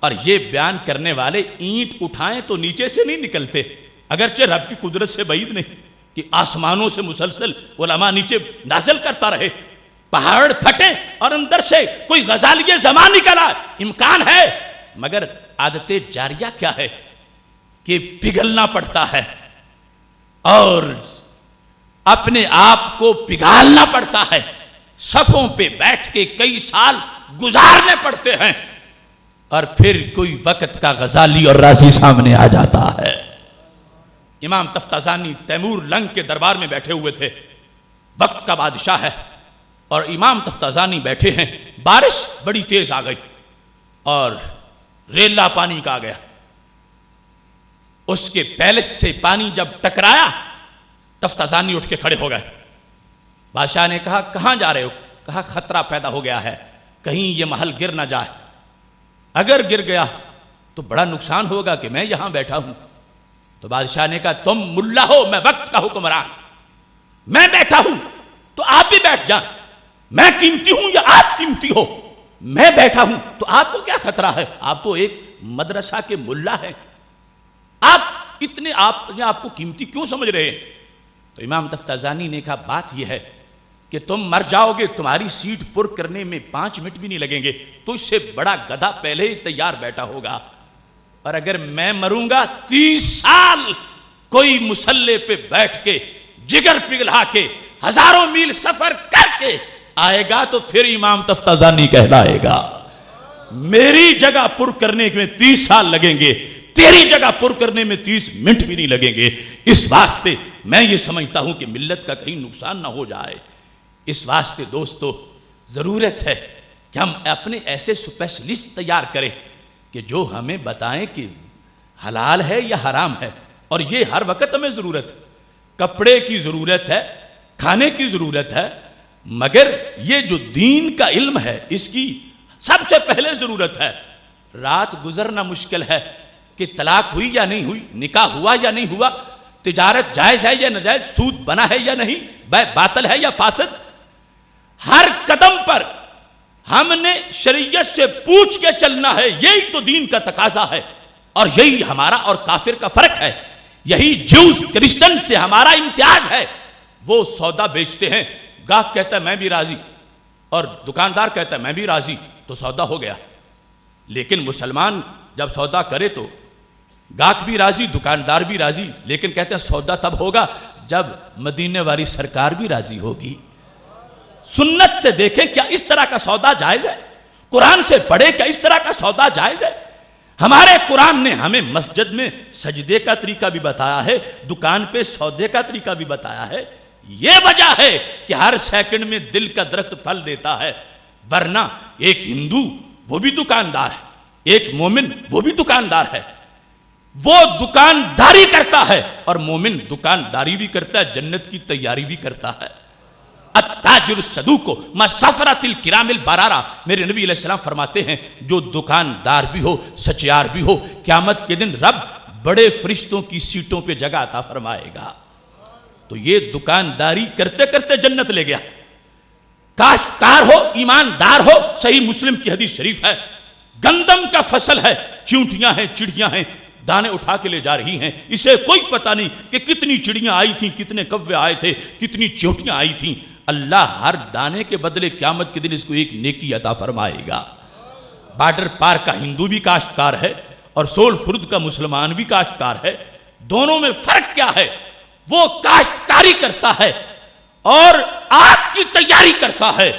S1: اور یہ بیان کرنے والے اینٹ اٹھائیں تو نیچے سے نہیں نکلتے، اگرچہ رب کی قدرت سے بعید نہیں کہ آسمانوں سے مسلسل علماء نیچے نازل کرتا رہے، پہاڑ پھٹیں اور اندر سے کوئی غزالیہ زمان نکلا، امکان ہے. مگر عادت جاریہ کیا ہے کہ پگھلنا پڑتا ہے اور اپنے آپ کو پگھالنا پڑتا ہے. صفوں پہ بیٹھ کے کئی سال گزارنے پڑتے ہیں، اور پھر کوئی وقت کا غزالی اور رازی سامنے آ جاتا ہے. امام تفتازانی تیمور لنگ کے دربار میں بیٹھے ہوئے تھے، وقت کا بادشاہ ہے، اور امام تفتازانی بیٹھے ہیں. بارش بڑی تیز آ گئی اور ریلا پانی کا آ گیا. اس کے پیلس سے پانی جب ٹکرایا، تفتازانی اٹھ کے کھڑے ہو گئے. بادشاہ نے کہا کہاں جا رہے ہو؟ کہا خطرہ پیدا ہو گیا ہے، کہیں یہ محل گر نہ جائے، اگر گر گیا تو بڑا نقصان ہوگا کہ میں یہاں بیٹھا ہوں. تو بادشاہ نے کہا تم ملا ہو، میں وقت کا حکمران، میں بیٹھا ہوں تو آپ بھی بیٹھ جائیں. میں قیمتی ہوں یا آپ قیمتی ہو؟ میں بیٹھا ہوں تو آپ کو کیا خطرہ ہے؟ آپ تو ایک مدرسہ کے ملا ہیں، آپ اتنے آپ کو قیمتی کیوں سمجھ رہے ہیں؟ تو امام تفتازانی نے کہا بات یہ ہے کہ تم مر جاؤ گے، تمہاری سیٹ پر کرنے میں 5 منٹ بھی نہیں لگیں گے، تو اس سے بڑا گدھا پہلے ہی تیار بیٹھا ہوگا. اور اگر میں مروں گا 30 سال کوئی مسلح پہ بیٹھ کے جگر پگھلا کے ہزاروں میل سفر کر کے آئے گا تو پھر امام تفتازانی کہلائے گا. میری جگہ پر کرنے میں 30 سال لگیں گے, تیری جگہ پر کرنے میں 30 منٹ بھی نہیں لگیں گے. اس واسطے میں یہ سمجھتا ہوں کہ ملت کا کہیں نقصان نہ ہو جائے. اس واسطے دوستو ضرورت ہے کہ ہم اپنے ایسے سپیشلسٹ تیار کریں کہ جو ہمیں بتائیں کہ حلال ہے یا حرام ہے. اور یہ ہر وقت ہمیں ضرورت ہے. کپڑے کی ضرورت ہے, کھانے کی ضرورت ہے, مگر یہ جو دین کا علم ہے اس کی سب سے پہلے ضرورت ہے. رات گزرنا مشکل ہے کہ طلاق ہوئی یا نہیں ہوئی, نکاح ہوا یا نہیں ہوا, تجارت جائز ہے یا ناجائز, سود بنا ہے یا نہیں, بے باطل ہے یا فاسد. ہر قدم پر ہم نے شریعت سے پوچھ کے چلنا ہے. یہی تو دین کا تقاضا ہے اور یہی ہمارا اور کافر کا فرق ہے. یہی جوز کرسچن سے ہمارا امتیاز ہے. وہ سودا بیچتے ہیں, گاہک کہتا ہے میں بھی راضی اور دکاندار کہتا ہے میں بھی راضی, تو سودا ہو گیا. لیکن مسلمان جب سودا کرے تو گاہک بھی راضی, دکاندار بھی راضی, لیکن کہتے ہیں سودا تب ہوگا جب مدینے والی سرکار بھی راضی ہوگی. سنت سے دیکھیں کیا اس طرح کا سودا جائز ہے؟ قرآن سے پڑھیں کیا اس طرح کا سودا جائز ہے؟ ہمارے قرآن نے ہمیں مسجد میں سجدے کا طریقہ بھی بتایا ہے, دکان پہ سودے کا طریقہ بھی بتایا ہے. یہ وجہ ہے کہ ہر سیکنڈ میں دل کا درخت پھل دیتا ہے. ورنہ ایک ہندو وہ بھی دکاندار ہے, ایک مومن وہ بھی دکاندار ہے. وہ دکانداری کرتا ہے اور مومن دکانداری بھی کرتا ہے, جنت کی تیاری بھی کرتا ہے. التاجر الصدوق مسافرۃ الکرام البرارہ. میرے نبی علیہ السلام فرماتے ہیں جو دکاندار بھی ہو, سچیار بھی ہو, قیامت کے دن رب بڑے فرشتوں کی سیٹوں پہ جگہ عطا فرمائے گا. تو یہ دکانداری کرتے کرتے جنت لے گیا. کاشتکار ہو, ایماندار ہو. صحیح مسلم کی حدیث شریف ہے, گندم کا فصل ہے, چیونٹیاں ہیں, چڑیاں ہیں, دانے اٹھا کے لے جا رہی ہیں. اسے کوئی پتہ نہیں کہ کتنی چڑیاں آئی تھیں, کتنے کوے آئے تھے, کتنی چیونٹیاں آئی تھیں. اللہ ہر دانے کے بدلے قیامت کے دن اس کو ایک نیکی عطا فرمائے گا. بارڈر پار کا ہندو بھی کاشتکار ہے اور سول خرد کا مسلمان بھی کاشتکار ہے. دونوں میں فرق کیا ہے؟ وہ کاشتکاری کرتا ہے اور آگ کی تیاری کرتا ہے,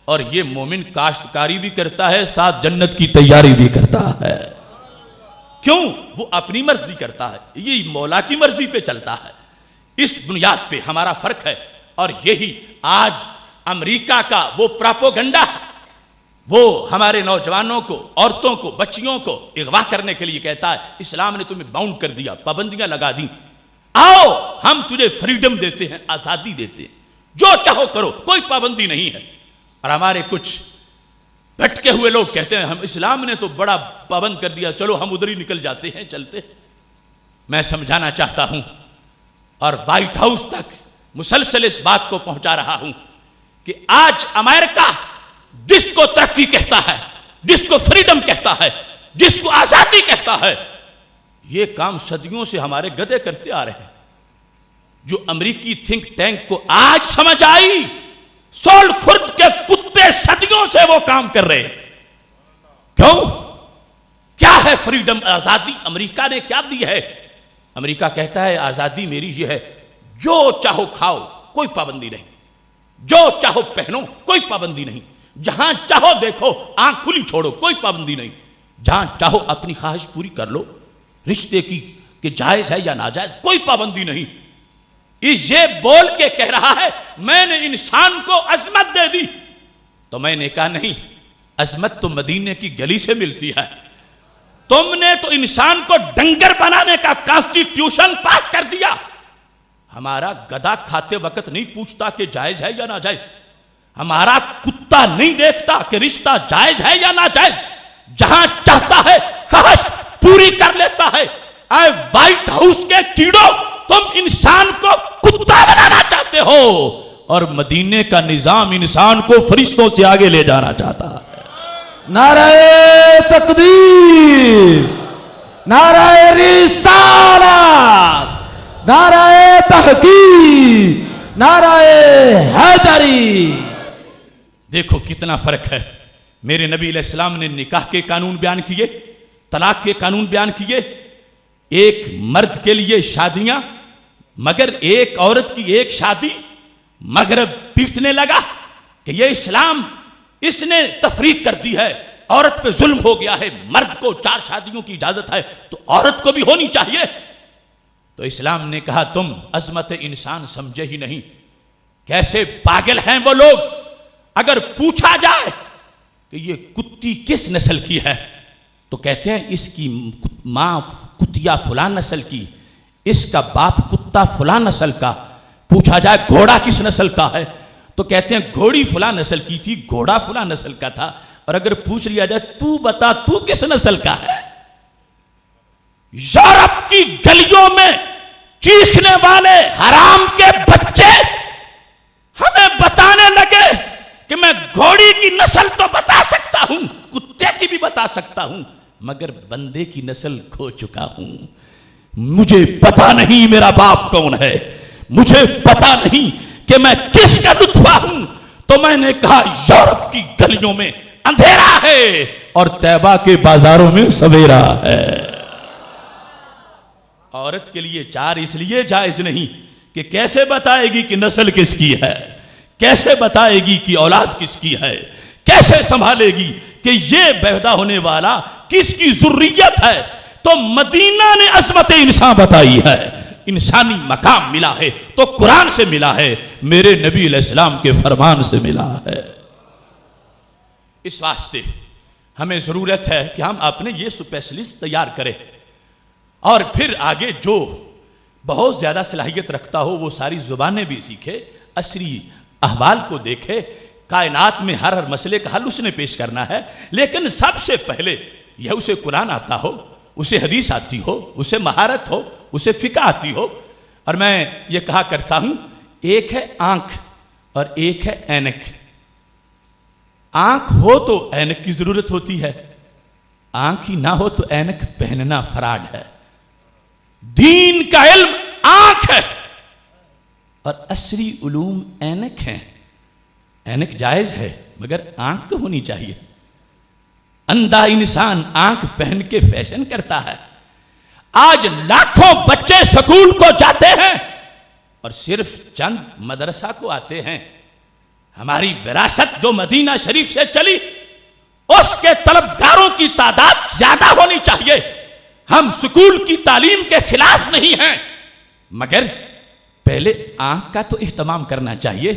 S1: اور یہ مومن کاشتکاری بھی کرتا ہے ساتھ جنت کی تیاری بھی کرتا ہے. کیوں؟ وہ اپنی مرضی کرتا ہے, یہ مولا کی مرضی پہ چلتا ہے. اس بنیاد پہ ہمارا فرق ہے. اور یہی آج امریکہ کا وہ پراپوگنڈا ہے, وہ ہمارے نوجوانوں کو, عورتوں کو, بچیوں کو اغوا کرنے کے لیے کہتا ہے اسلام نے تمہیں باؤنڈ کر دیا, پابندیاں لگا دیں, آؤ ہم تجھے فریڈم دیتے ہیں, آزادی دیتے ہیں, جو چاہو کرو, کوئی پابندی نہیں ہے. اور ہمارے کچھ بھٹکے ہوئے لوگ کہتے ہیں ہم اسلام نے تو بڑا پابند کر دیا, چلو ہم ادھر ہی نکل جاتے ہیں, چلتے. میں سمجھانا چاہتا ہوں اور وائٹ ہاؤس تک مسلسل اس بات کو پہنچا رہا ہوں کہ آج امریکہ جس کو ترقی کہتا ہے, جس کو فریڈم کہتا ہے, جس کو آزادی کہتا ہے, یہ کام صدیوں سے ہمارے گدھے کرتے آ رہے ہیں. جو امریکی تھنک ٹینک کو آج سمجھ آئی, سول خرد کے کتے صدیوں سے وہ کام کر رہے ہیں. کیوں؟ کیا ہے فریڈم, آزادی امریکہ نے کیا دی ہے؟ امریکہ کہتا ہے آزادی میری یہ ہے, جو چاہو کھاؤ کوئی پابندی نہیں, جو چاہو پہنو کوئی پابندی نہیں, جہاں چاہو دیکھو آنکھ کھلی چھوڑو کوئی پابندی نہیں, جہاں چاہو اپنی خواہش پوری کر لو, رشتے کی کہ جائز ہے یا ناجائز کوئی پابندی نہیں. یہ بول کے کہہ رہا ہے میں نے انسان کو عظمت دے دی. تو میں نے کہا نہیں, عظمت تو مدینے کی گلی سے ملتی ہے. تم نے تو انسان کو ڈنگر بنانے کا کانسٹیٹیوشن پاس کر دیا. ہمارا گدھا کھاتے وقت نہیں پوچھتا کہ جائز ہے یا ناجائز, ہمارا کتا نہیں دیکھتا کہ رشتہ جائز ہے یا ناجائز, جہاں چاہتا ہے خواہش پوری کر لیتا ہے. اے وائٹ ہاؤس کے کیڑوں, تم انسان کو کتا بنانا چاہتے ہو اور مدینے کا نظام انسان کو فرشتوں سے آگے لے جانا چاہتا ہے.
S2: نعرہ تکبیر, نعرہ رسالت, نعرہ تحقیق, نعرہ حیدری.
S1: دیکھو کتنا فرق ہے. میرے نبی علیہ السلام نے نکاح کے قانون بیان کیے, طلاق کے قانون بیان کیے, ایک مرد کے لیے شادیاں، مگر ایک عورت کی ایک شادی مغرب پیٹنے لگا کہ یہ اسلام اس نے تفریق کر دی ہے، عورت پہ ظلم ہو گیا ہے، مرد کو 4 شادیوں کی اجازت ہے تو عورت کو بھی ہونی چاہیے۔ تو اسلام نے کہا تم عظمت انسان سمجھے ہی نہیں، کیسے پاگل ہیں وہ لوگ۔ اگر پوچھا جائے کہ یہ کتی کس نسل کی ہے تو کہتے ہیں اس کی ماں کتیا فلاں نسل کی، اس کا باپ کتا فلاں نسل کا۔ پوچھا جائے گھوڑا کس نسل کا ہے تو کہتے ہیں گھوڑی فلاں نسل کی تھی، گھوڑا فلاں نسل کا تھا۔ اور اگر پوچھ لیا جائے تو بتا تو کس نسل کا ہے، یورپ کی گلیوں میں چیخنے والے حرام کے بچے ہمیں بتانے لگے کہ میں گھوڑی کی نسل تو بتا سکتا ہوں، کتے کی بھی بتا سکتا ہوں، مگر بندے کی نسل کھو چکا ہوں۔ مجھے پتا نہیں میرا باپ کون ہے، مجھے پتا نہیں کہ میں کس کا لطفہ ہوں۔ تو میں نے کہا یورپ کی گلیوں میں اندھیرا ہے اور طیبہ کے بازاروں میں سویرا ہے۔ عورت کے لیے 4 اس لیے جائز نہیں کہ کیسے بتائے گی کہ نسل کس کی ہے، کیسے بتائے گی کہ اولاد کس کی ہے، کیسے سنبھالے گی کہ یہ پیدا ہونے والا کس کی ذریت ہے۔ تو مدینہ نے عظمت انسان بتائی ہے، انسانی مقام ملا ہے تو قرآن سے ملا ہے، میرے نبی علیہ السلام کے فرمان سے ملا ہے۔ اس واسطے ہمیں ضرورت ہے کہ ہم اپنے یہ اسپیشلسٹ تیار کریں، اور پھر آگے جو بہت زیادہ صلاحیت رکھتا ہو وہ ساری زبانیں بھی سیکھے، عصری احوال کو دیکھے، کائنات میں ہر مسئلے کا حل اس نے پیش کرنا ہے۔ لیکن سب سے پہلے یہ اسے قرآن آتا ہو، اسے حدیث آتی ہو، اسے مہارت ہو، اسے فقہ آتی ہو۔ اور میں یہ کہا کرتا ہوں ایک ہے آنکھ اور ایک ہے اینک۔ آنکھ ہو تو اینک کی ضرورت ہوتی ہے، آنکھ ہی نہ ہو تو اینک پہننا فراڈ ہے۔ دین کا علم آنکھ ہے اور عصری علوم اینک ہیں۔ اینک جائز ہے مگر آنکھ تو ہونی چاہیے۔ اندھا انسان آنکھ پہن کے فیشن کرتا ہے۔ آج لاکھوں بچے سکول کو جاتے ہیں اور صرف چند مدرسہ کو آتے ہیں۔ ہماری وراثت جو مدینہ شریف سے چلی اس کے طلبگاروں کی تعداد زیادہ ہونی چاہیے۔ ہم سکول کی تعلیم کے خلاف نہیں ہیں، مگر پہلے آنکھ کا تو اہتمام کرنا چاہیے۔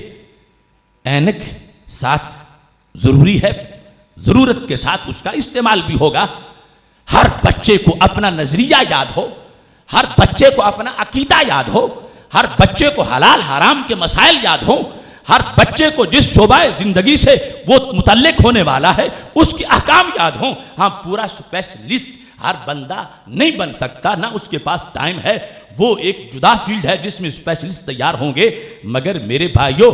S1: اینک ساتھ ضروری ہے، ضرورت کے ساتھ اس کا استعمال بھی ہوگا۔ ہر بچے کو اپنا نظریہ یاد ہو، ہر بچے کو اپنا عقیدہ یاد ہو، ہر بچے کو حلال حرام کے مسائل یاد ہو، ہر بچے کو جس شعبہ زندگی سے وہ متعلق ہونے والا ہے اس کی احکام یاد ہوں۔ ہاں پورا اسپیشلسٹ ہر بندہ نہیں بن سکتا، نہ اس کے پاس ٹائم ہے، وہ ایک جدا فیلڈ ہے جس میں اسپیشلسٹ تیار ہوں گے۔ مگر میرے بھائیوں،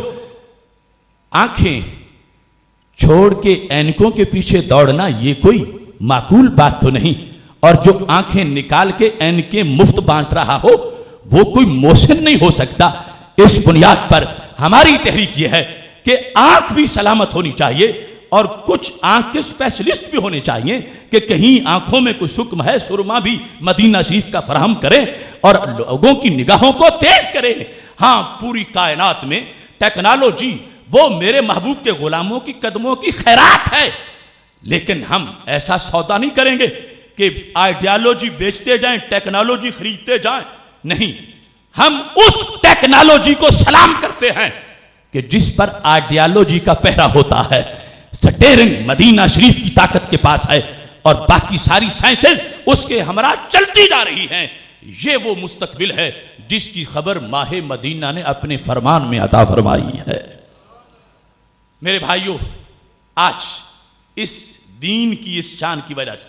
S1: آنکھیں چھوڑ کے اینکوں کے پیچھے دوڑنا یہ کوئی معقول بات تو نہیں، اور جو آنکھیں نکال کے اینکیں مفت بانٹ رہا ہو وہ کوئی محسن نہیں ہو سکتا۔ اس بنیاد پر ہماری تحریک یہ ہے کہ آنکھ بھی سلامت ہونی چاہیے، اور کچھ آنکھ کے اسپیشلسٹ بھی ہونے چاہیے کہ کہیں آنکھوں میں کوئی سکم ہے، سرما بھی مدینہ شریف کا فراہم کریں اور لوگوں کی نگاہوں کو تیز کریں۔ ہاں پوری کائنات میں ٹیکنالوجی وہ میرے محبوب کے غلاموں کی قدموں کی خیرات ہے، لیکن ہم ایسا سودا نہیں کریں گے کہ آئیڈیالوجی بیچتے جائیں، ٹیکنالوجی خریدتے جائیں۔ نہیں، ہم اس ٹیکنالوجی کو سلام کرتے ہیں کہ جس پر آئیڈیالوجی کا پہرا ہوتا ہے۔ سٹیرنگ مدینہ شریف کی طاقت کے پاس ہے اور باقی ساری سائنسز اس کے ہمراہ چلتی جا رہی ہیں۔ یہ وہ مستقبل ہے جس کی خبر ماہ مدینہ نے اپنے فرمان میں عطا فرمائی ہے۔ میرے بھائیوں، آج اس دین کی اس شان کی وجہ سے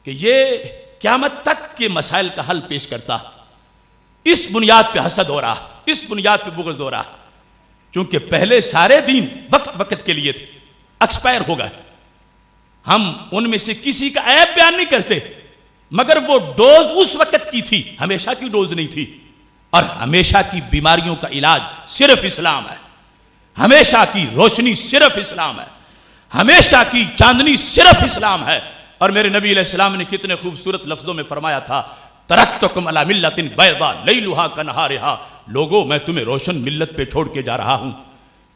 S1: کہ یہ قیامت تک کے مسائل کا حل پیش کرتا، اس بنیاد پہ حسد ہو رہا، اس بنیاد پہ بغض ہو رہا، چونکہ پہلے سارے دین وقت کے لیے تھے، ایکسپائر ہو گئے۔ ہم ان میں سے کسی کا عیب بیان نہیں کرتے، مگر وہ ڈوز اس وقت کی تھی، ہمیشہ کی ڈوز نہیں تھی۔ اور ہمیشہ کی بیماریوں کا علاج صرف اسلام ہے، ہمیشہ کی روشنی صرف اسلام ہے، ہمیشہ کی چاندنی صرف اسلام ہے۔ اور میرے نبی علیہ السلام نے کتنے خوبصورت لفظوں میں فرمایا تھا، ترکتکم علی ملت بیضاء لیلھا کنہارھا، لوگوں میں تمہیں روشن ملت پہ چھوڑ کے جا رہا ہوں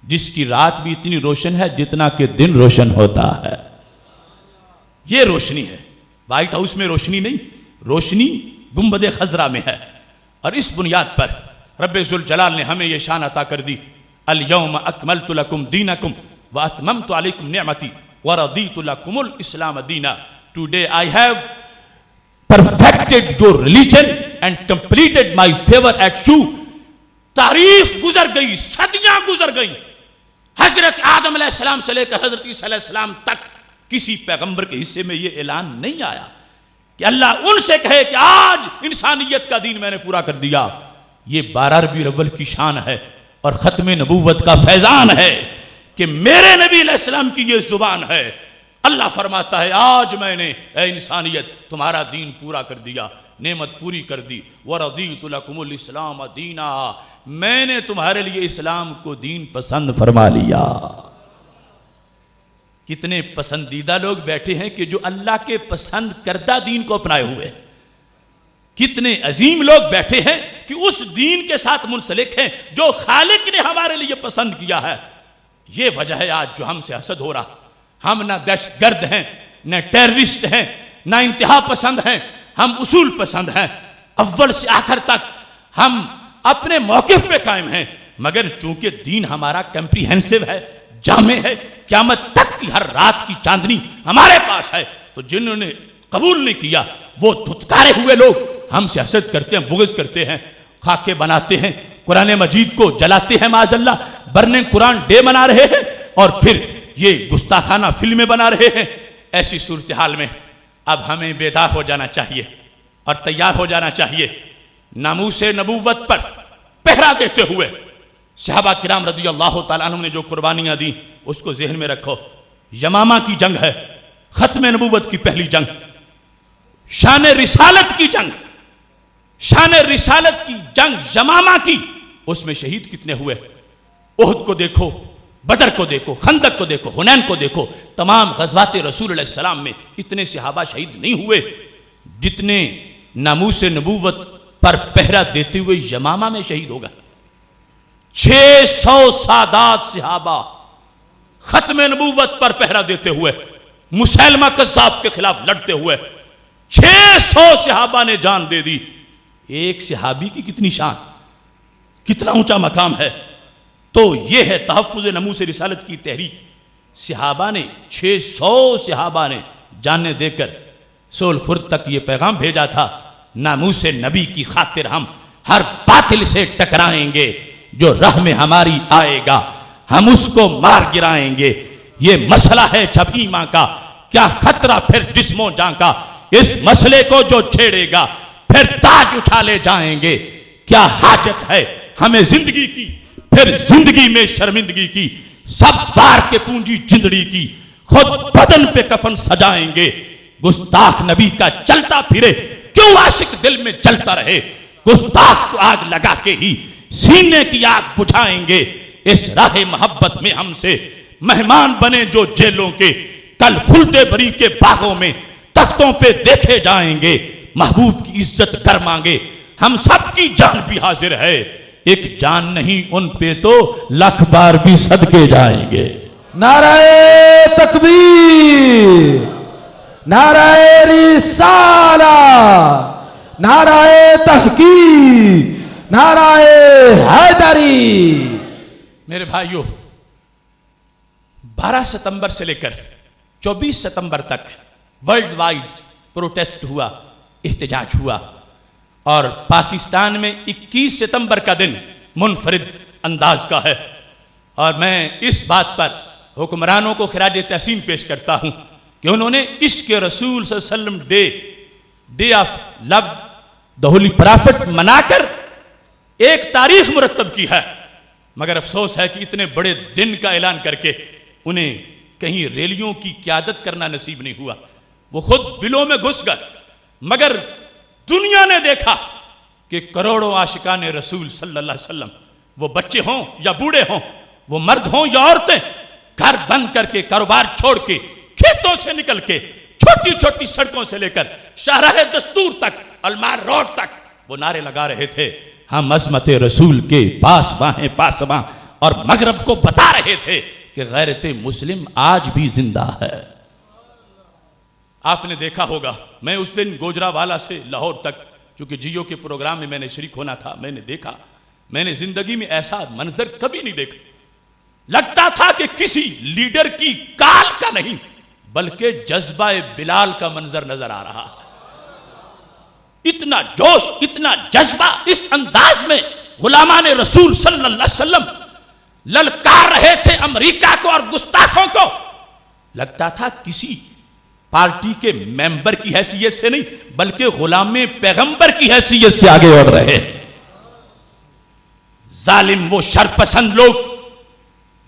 S1: جس کی رات بھی اتنی روشن ہے جتنا کہ دن روشن ہوتا ہے۔ یہ روشنی ہے، وائٹ ہاؤس میں روشنی نہیں، روشنی گنبد خضرا میں ہے۔ اور اس بنیاد پر رب ذوالجلال نے ہمیں یہ شان عطا کر دی، الیوم اکملت لکم دینکم واتممت علیکم نعمتی ورضیت لکم الاسلام دینا۔ Today I have perfected your religion and completed my favor at you۔ تاریخ گزر گئی، صدیاں گزر گئی، حضرت آدم علیہ السلام سے لے کر حضرت عیسیٰ علیہ السلام تک کسی پیغمبر کے حصے میں یہ اعلان نہیں آیا کہ اللہ ان سے کہے کہ آج انسانیت کا دین میں نے پورا کر دیا۔ یہ 12 ربیع الاول کی شان ہے اور ختم نبوت کا فیضان ہے کہ میرے نبی علیہ السلام کی یہ زبان ہے۔ اللہ فرماتا ہے آج میں نے اے انسانیت تمہارا دین پورا کر دیا، نعمت پوری کر دی، وَرَضِيتُ لَكُمُ الْإِسْلَامَ دِينًا، میں نے تمہارے لیے اسلام کو دین پسند فرما لیا۔ کتنے پسندیدہ لوگ بیٹھے ہیں کہ جو اللہ کے پسند کردہ دین کو اپنائے ہوئے ہیں، کتنے عظیم لوگ بیٹھے ہیں کہ اس دین کے ساتھ منسلک ہیں جو خالق نے ہمارے لیے پسند کیا ہے۔ یہ وجہ ہے آج جو ہم سے حسد ہو رہا۔ ہم نہ دہشت گرد ہیں، نہ ٹیررسٹ ہیں، نہ انتہا پسند ہیں، ہم اصول پسند ہیں۔ اول سے آخر تک ہم اپنے موقف پہ قائم ہیں، مگر چونکہ دین ہمارا کمپریہنسو ہے، جامع ہے، قیامت تک کی ہر رات کی چاندنی ہمارے پاس ہے، تو جنہوں نے قبول نہیں کیا وہ دھتکارے ہوئے لوگ ہم سے حسد کرتے ہیں، بغض کرتے ہیں، خاکے بناتے ہیں، قرآن مجید کو جلاتے ہیں، معاذ اللہ برننگ قرآن ڈے منا رہے ہیں، اور پھر یہ گستاخانہ فلمیں بنا رہے ہیں۔ ایسی صورتحال میں اب ہمیں بیدار ہو جانا چاہیے اور تیار ہو جانا چاہیے۔ ناموس نبوت پر پہرا دیتے ہوئے صحابہ کرام رضی اللہ تعالیٰ عنہ نے جو قربانیاں دیں اس کو ذہن میں رکھو۔ یمامہ کی جنگ ہے، ختم نبوت کی پہلی جنگ، شان رسالت کی جنگ، شان رسالت کی جنگ یمامہ کی، اس میں شہید کتنے ہوئے؟ احد کو دیکھو، بدر کو دیکھو، خندق کو دیکھو، حنین کو دیکھو، تمام غزوات رسول علیہ السلام میں اتنے صحابہ شہید نہیں ہوئے جتنے ناموس نبوت پر پہرا دیتے ہوئے یمامہ میں شہید ہو گئے۔ 600 سادات صحابہ ختم نبوت پر پہرا دیتے ہوئے، مسیلمہ کذاب کے خلاف لڑتے ہوئے 600 صحابہ نے جان دے دی۔ ایک صحابی کی کتنی شان، کتنا اونچا مقام ہے۔ تو یہ ہے تحفظ ناموس رسالت کی تحریک۔ صحابہ نے 600 صحابہ نے جانیں دے کر سول خرد تک یہ پیغام بھیجا تھا، ناموس نبی کی خاطر ہم ہر باطل سے ٹکرائیں گے، جو راہ میں ہماری آئے گا ہم اس کو مار گرائیں گے۔ یہ مسئلہ ہے چھپی ماں کا، کیا خطرہ پھر جسموں جاں کا، اس مسئلے کو جو چھیڑے گا پھر تاج اٹھا لے جائیں گے۔ کیا حاجت ہے ہمیں زندگی کی، پھر زندگی میں شرمندگی کی، سب وار کے پونجی جندڑی کی، خود بدن پہ کفن سجائیں گے۔ گستاخ نبی کا چلتا پھرے کیوں عاشق دل میں جلتا رہے، گستاخ کو آگ لگا کے ہی سینے کی آگ بجھائیں گے۔ اس راہ محبت میں ہم سے مہمان بنے جو جیلوں کے، کل خلد بری کے باغوں میں تختوں پہ دیکھے جائیں گے۔ محبوب کی عزت کر مانگے، ہم سب کی جان بھی حاضر ہے، ایک جان نہیں ان پہ تو لاکھ بار بھی صدقے جائیں گے۔
S2: نعرہ تکبیر، نعرہ رسالہ، نعرہ تحقیق، نعرہ حیدری۔
S1: میرے بھائیو، 12 ستمبر سے لے کر 24 ستمبر تک ورلڈ وائڈ پروٹیسٹ ہوا، احتجاج ہوا، اور پاکستان میں 21 ستمبر کا دن منفرد انداز کا ہے۔ اور میں اس بات پر حکمرانوں کو خراج تحسین پیش کرتا ہوں کہ انہوں نے عشق رسول صلی اللہ علیہ وسلم day of love the holy prophet منا کر ایک تاریخ مرتب کی ہے، مگر افسوس ہے کہ اتنے بڑے دن کا اعلان کر کے انہیں کہیں ریلیوں کی قیادت کرنا نصیب نہیں ہوا۔ وہ خود بلوں میں گھس گئے، مگر دنیا نے دیکھا کہ کروڑوں عاشقان رسول صلی اللہ علیہ وسلم، وہ بچے ہوں یا بوڑھے ہوں، وہ مرد ہوں یا عورتیں، گھر بند کر کے، کاروبار چھوڑ کے، کھیتوں سے نکل کے چھوٹی چھوٹی سڑکوں سے لے کر شاہراہ دستور تک، المار روڈ تک وہ نعرے لگا رہے تھے، ہم عظمت رسول کے پاسباں ہیں پاسباں، اور مغرب کو بتا رہے تھے کہ غیرت مسلم آج بھی زندہ ہے۔ آپ نے دیکھا ہوگا، میں اس دن گوجرانوالہ سے لاہور تک، چونکہ جیو کے پروگرام میں نے شریک ہونا تھا، میں نے دیکھا، میں نے زندگی میں ایسا منظر کبھی نہیں دیکھا۔ لگتا تھا کہ کسی لیڈر کی کال کا نہیں بلکہ جذبہ بلال کا منظر نظر آ رہا۔ اتنا جوش، اتنا جذبہ، اس انداز میں غلامان رسول صلی اللہ علیہ وسلم للکار رہے تھے امریکہ کو اور گستاخوں کو۔ لگتا تھا کسی پارٹی کے ممبر کی حیثیت سے نہیں بلکہ غلام پیغمبر کی حیثیت سے آگے بڑھ رہے۔ ظالم وہ شرپسند لوگ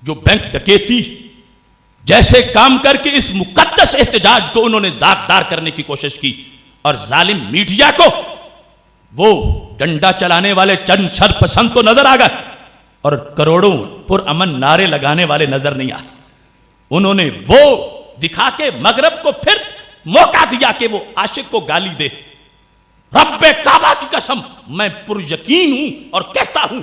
S1: جو بینک ڈکیتی جیسے کام کر کے اس مقدس احتجاج کو انہوں نے داغدار کرنے کی کوشش کی، اور ظالم میڈیا کو وہ ڈنڈا چلانے والے چند شرپسند تو نظر آ گئے اور کروڑوں پرامن نعرے لگانے والے نظر نہیں آئے۔ انہوں نے وہ دکھا کے مغرب کو پھر موقع دیا کہ وہ عاشق کو گالی دے۔ رب کعبہ کی قسم میں پر یقین ہوں اور کہتا ہوں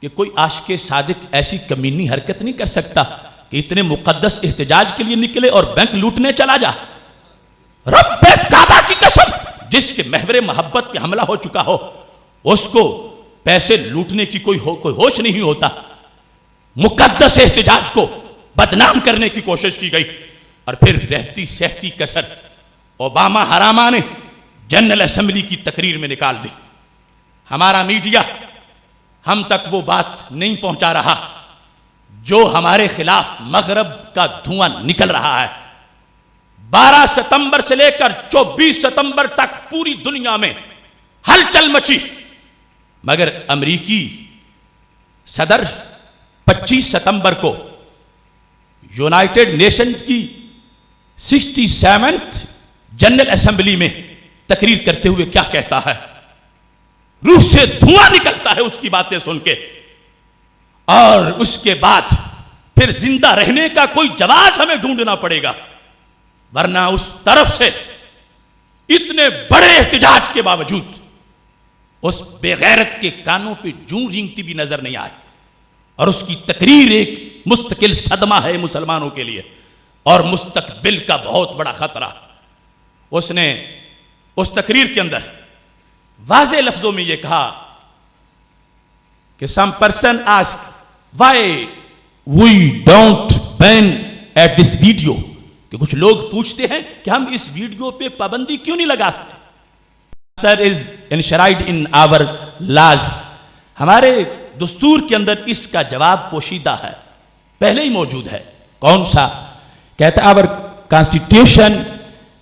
S1: کہ کوئی عاشق صادق ایسی کمینی حرکت نہیں کر سکتا کہ اتنے مقدس احتجاج کے لیے نکلے اور بینک لوٹنے چلا جا۔ رب کعبہ کی قسم جس کے محور محبت پہ حملہ ہو چکا ہو اس کو پیسے لوٹنے کی کوئی ہوش نہیں ہوتا۔ مقدس احتجاج کو بدنام کرنے کی کوشش کی گئی، اور پھر رہتی سہتی کسر اوباما حراما نے جنرل اسمبلی کی تقریر میں نکال دی۔ ہمارا میڈیا ہم تک وہ بات نہیں پہنچا رہا جو ہمارے خلاف مغرب کا دھواں نکل رہا ہے۔ 12 ستمبر سے لے کر 24 ستمبر تک پوری دنیا میں ہلچل مچی، مگر امریکی صدر 25 ستمبر کو یونائٹڈ نیشنز کی 67 جنرل اسمبلی میں تقریر کرتے ہوئے کیا کہتا ہے؟ روح سے دھواں نکلتا ہے اس کی باتیں سن کے، اور اس کے بعد پھر زندہ رہنے کا کوئی جواز ہمیں ڈھونڈنا پڑے گا، ورنہ اس طرف سے اتنے بڑے احتجاج کے باوجود اس بے غیرت کے کانوں پہ جوں رینگتی بھی نظر نہیں آئی، اور اس کی تقریر ایک مستقل صدمہ ہے مسلمانوں کے لیے اور مستقبل کا بہت بڑا خطرہ۔ اس نے اس تقریر کے اندر واضح لفظوں میں یہ کہا کہ some person ask why we don't ban at this video، کہ کچھ لوگ پوچھتے ہیں کہ ہم اس ویڈیو پہ پابندی کیوں نہیں لگا سکتے۔ Answer is enshrined in our laws، ہمارے دستور کے اندر اس کا جواب پوشیدہ ہے، پہلے ہی موجود ہے۔ کون سا؟ کہتا ہے our constitution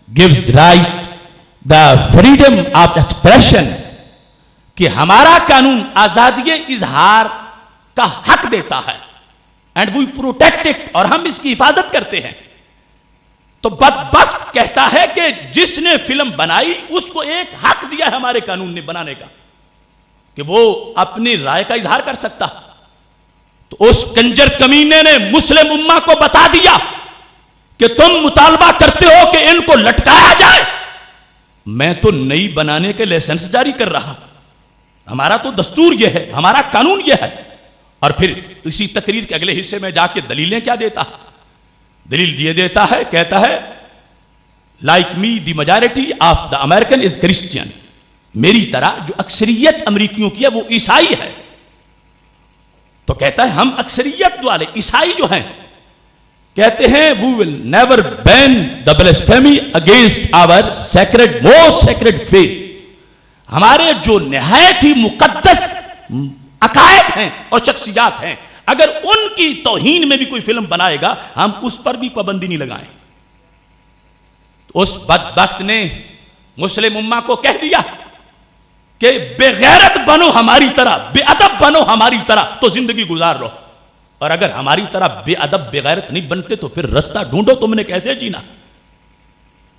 S1: gives right the freedom of expression، کہ ہمارا قانون آزادی اظہار کا حق دیتا ہے، and we protect it، اور ہم اس کی حفاظت کرتے ہیں۔ تو بدبخت کہتا ہے کہ جس نے فلم بنائی اس کو ایک حق دیا ہے ہمارے قانون نے بنانے کا کہ وہ اپنی رائے کا اظہار کر سکتا، تو اس کنجر کمینے نے مسلم امہ کو بتا دیا کہ تم مطالبہ کرتے ہو کہ ان کو لٹکایا جائے، میں تو نئی بنانے کے لائسنس جاری کر رہا، ہمارا تو دستور یہ ہے، ہمارا قانون یہ ہے۔ اور پھر اسی تقریر کے اگلے حصے میں جا کے دلیلیں کیا دیتا ہے؟ دلیل یہ دیتا ہے، کہتا ہے like me the majority of the American is Christian, میری طرح جو اکثریت امریکیوں کی ہے وہ عیسائی ہے۔ تو کہتا ہے ہم اکثریت والے عیسائی جو ہیں کہتے ہیں we will never ban the blasphemy against our sacred most sacred faith، ہمارے جو نہایت ہی مقدس عقائد ہیں اور شخصیات ہیں اگر ان کی توہین میں بھی کوئی فلم بنائے گا ہم اس پر بھی پابندی نہیں لگائیں۔ تو اس بدبخت نے مسلم امہ کو کہہ دیا کہ بے غیرت بنو ہماری طرح، بے ادب بنو ہماری طرح تو زندگی گزار لو، اور اگر ہماری طرح بے ادب بے غیرت نہیں بنتے تو پھر رستہ ڈھونڈو تم نے کیسے جینا۔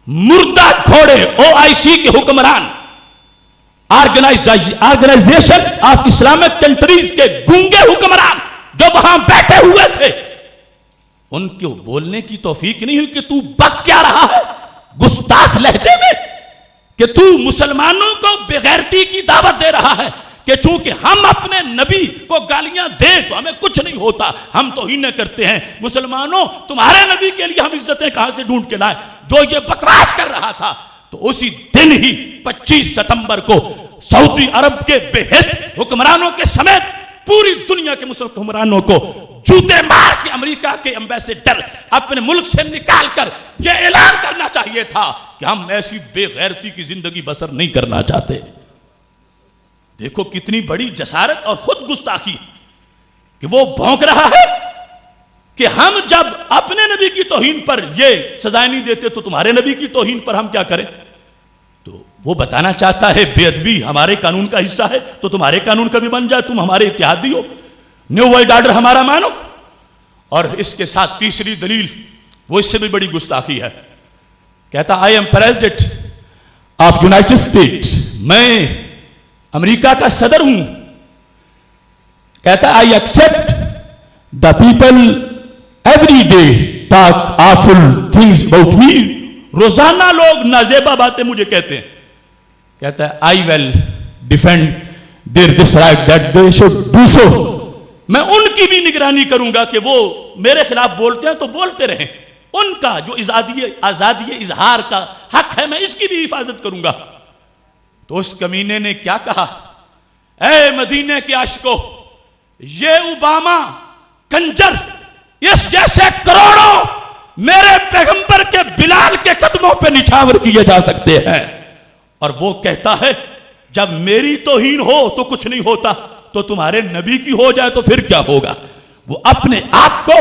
S1: مردہ گھوڑے OIC کے حکمران، آرگنائزیشن آف اسلامک کنٹریز کے گونگے حکمران جو وہاں بیٹھے ہوئے تھے، ان کو بولنے کی توفیق نہیں ہوئی کہ تو بک کیا رہا ہے، گستاخ لہجے میں کہ تو مسلمانوں کو بغیرتی کی دعوت دے رہا ہے کہ چونکہ ہم اپنے نبی کو گالیاں دیں تو ہمیں کچھ نہیں ہوتا، ہم توہین کرتے ہیں۔ مسلمانوں تمہارے نبی کے لیے ہم عزتیں کہاں سے ڈھونڈ کے لائیں؟ جو یہ بکواس کر رہا تھا تو اسی دن ہی 25 ستمبر کو سعودی عرب کے بے حس حکمرانوں کے سمیت پوری دنیا کے مسلم حکمرانوں کو جوتے مار کے امریکہ کے ایمبیسڈر اپنے ملک سے نکال کر یہ اعلان کرنا چاہیے تھا کہ ہم ایسی بے غیرتی کی زندگی بسر نہیں کرنا چاہتے۔ دیکھو کتنی بڑی جسارت اور خود گستاخی کہ وہ بھونک رہا ہے کہ ہم جب اپنے نبی کی توہین پر یہ سزائیں نہیں دیتے تو تمہارے نبی کی توہین پر ہم کیا کریں؟ تو وہ بتانا چاہتا ہے بے ادبی ہمارے قانون کا حصہ ہے تو تمہارے قانون کا بھی بن جائے، تم ہمارے اتحادی ہو، نیو ورلڈ آرڈر ہمارا مانو۔ اور اس کے ساتھ تیسری دلیل وہ اس سے بھی بڑی گستاخی ہے، کہتا I am president of united state, میں امریکہ کا صدر ہوں، کہتا I accept the people every day talk awful things about me, روزانہ لوگ نازیبا باتیں مجھے کہتے ہیں، کہتا ہے I will defend their this right that they should do so, میں ان کی بھی نگرانی کروں گا کہ وہ میرے خلاف بولتے ہیں تو بولتے رہیں، ان کا جو آزادی اظہار کا حق ہے میں اس کی بھی حفاظت کروں گا۔ تو اس کمینے نے کیا کہا، اے مدینے کے عاشقو، یہ اوباما کنجر اس جیسے کروڑوں میرے پیغمبر کے بلال کے قدموں پہ نچھاور کیے جا سکتے ہیں، اور وہ کہتا ہے جب میری توہین ہو تو کچھ نہیں ہوتا تو تمہارے نبی کی ہو جائے تو پھر کیا ہوگا؟ وہ اپنے آپ کو